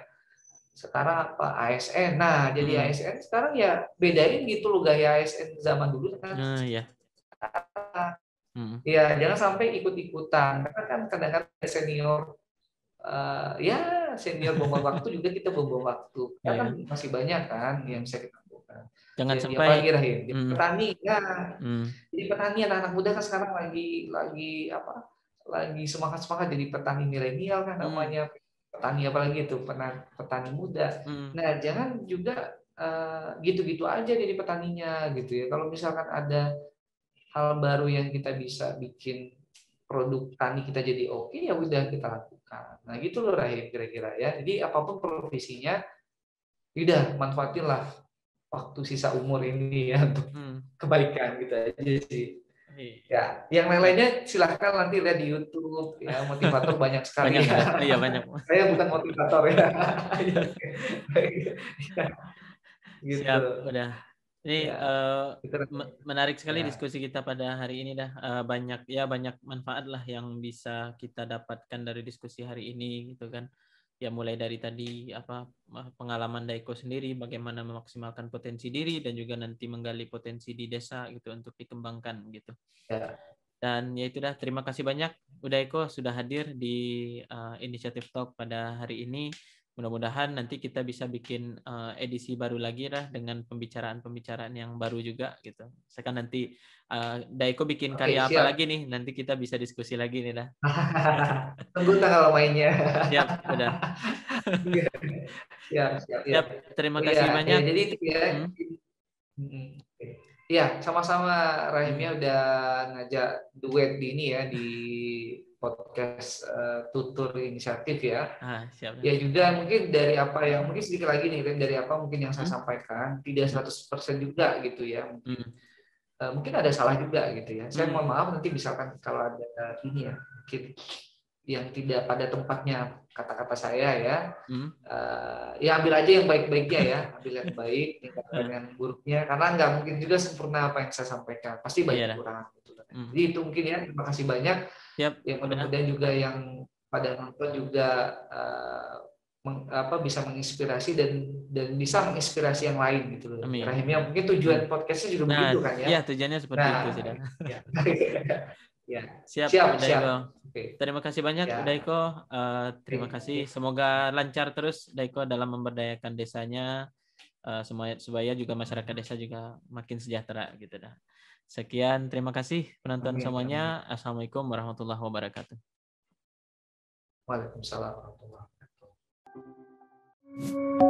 sekarang apa ASN. Nah, jadi ASN sekarang ya bedain gitu loh gaya ASN zaman dulu kan. Ya, jangan sampai ikut-ikutan, karena kan kadang-kadang senior ya senior buang waktu juga, kita buang waktu. Karena kan masih banyak kan yang bisa kita lakukan. Jangan jadi sampai apalagi Rahim, jadi petani ya. Jadi petani, anak-anak muda kan sekarang lagi semangat jadi petani milenial kan namanya. Petani apalagi itu petani muda. Nah, jangan juga gitu-gitu aja jadi petaninya gitu ya. Kalau misalkan ada hal baru yang kita bisa bikin produk tani kita jadi oke, ya udah kita lakukan. Nah, gitu loh Rahim kira-kira ya. Jadi apapun profesinya, udah manfaatinlah waktu sisa umur ini ya untuk kebaikan gitu aja sih. Ya, yang lain-lainnya silahkan nanti lihat di YouTube ya, motivator banyak sekali. Banyak. Saya bukan motivator ya. Gitu. Siap, udah. Ini menarik sekali diskusi kita pada hari ini dah. Banyak manfaat lah yang bisa kita dapatkan dari diskusi hari ini gitu kan. Ya mulai dari tadi pengalaman Daiko sendiri, bagaimana memaksimalkan potensi diri dan juga nanti menggali potensi di desa gitu untuk dikembangkan gitu. Dan ya itu dah, terima kasih banyak Daiko sudah hadir di Initiative Talk pada hari ini. Mudah-mudahan nanti kita bisa bikin edisi baru lagi lah dengan pembicaraan-pembicaraan yang baru juga gitu. Sekarang nanti Daiko bikin karya apa lagi nih? Nanti kita bisa diskusi lagi nih dah. Tunggu tanggal mainnya. Siap, udah. Siap. Terima kasih banyak. Jadi itu ya. Ya, sama-sama Rahimnya udah ngajak duet di ini ya, di podcast Tutur Inisiatif ya. Siap. Ya juga mungkin dari apa yang mungkin sedikit lagi nih dari apa mungkin yang saya sampaikan tidak 100% juga gitu ya. Mungkin ada salah juga gitu ya. Saya mohon maaf nanti misalkan kalau ada ini ya mungkin yang tidak pada tempatnya kata-kata saya ya. Ya ambil aja yang baik-baiknya ya, ambil yang baik, tinggalkan yang buruknya, karena nggak mungkin juga sempurna apa yang saya sampaikan, pasti banyak kurang. Gitu. Jadi itu mungkin ya, terima kasih banyak. Yang mudah-mudahan juga yang pada nonton juga bisa menginspirasi dan bisa menginspirasi yang lain gitu loh. Rahimnya mungkin tujuan podcastnya juga begitu kan ya? Iya, tujuannya seperti itu sudah. Ya. Siap. Okay. Terima kasih banyak Daiko. Terima kasih. Semoga lancar terus Daiko dalam memberdayakan desanya, supaya juga masyarakat desa juga makin sejahtera gitu dah. Sekian, terima kasih penonton semuanya. Assalamualaikum warahmatullahi wabarakatuh. Waalaikumsalam warahmatullahi wabarakatuh.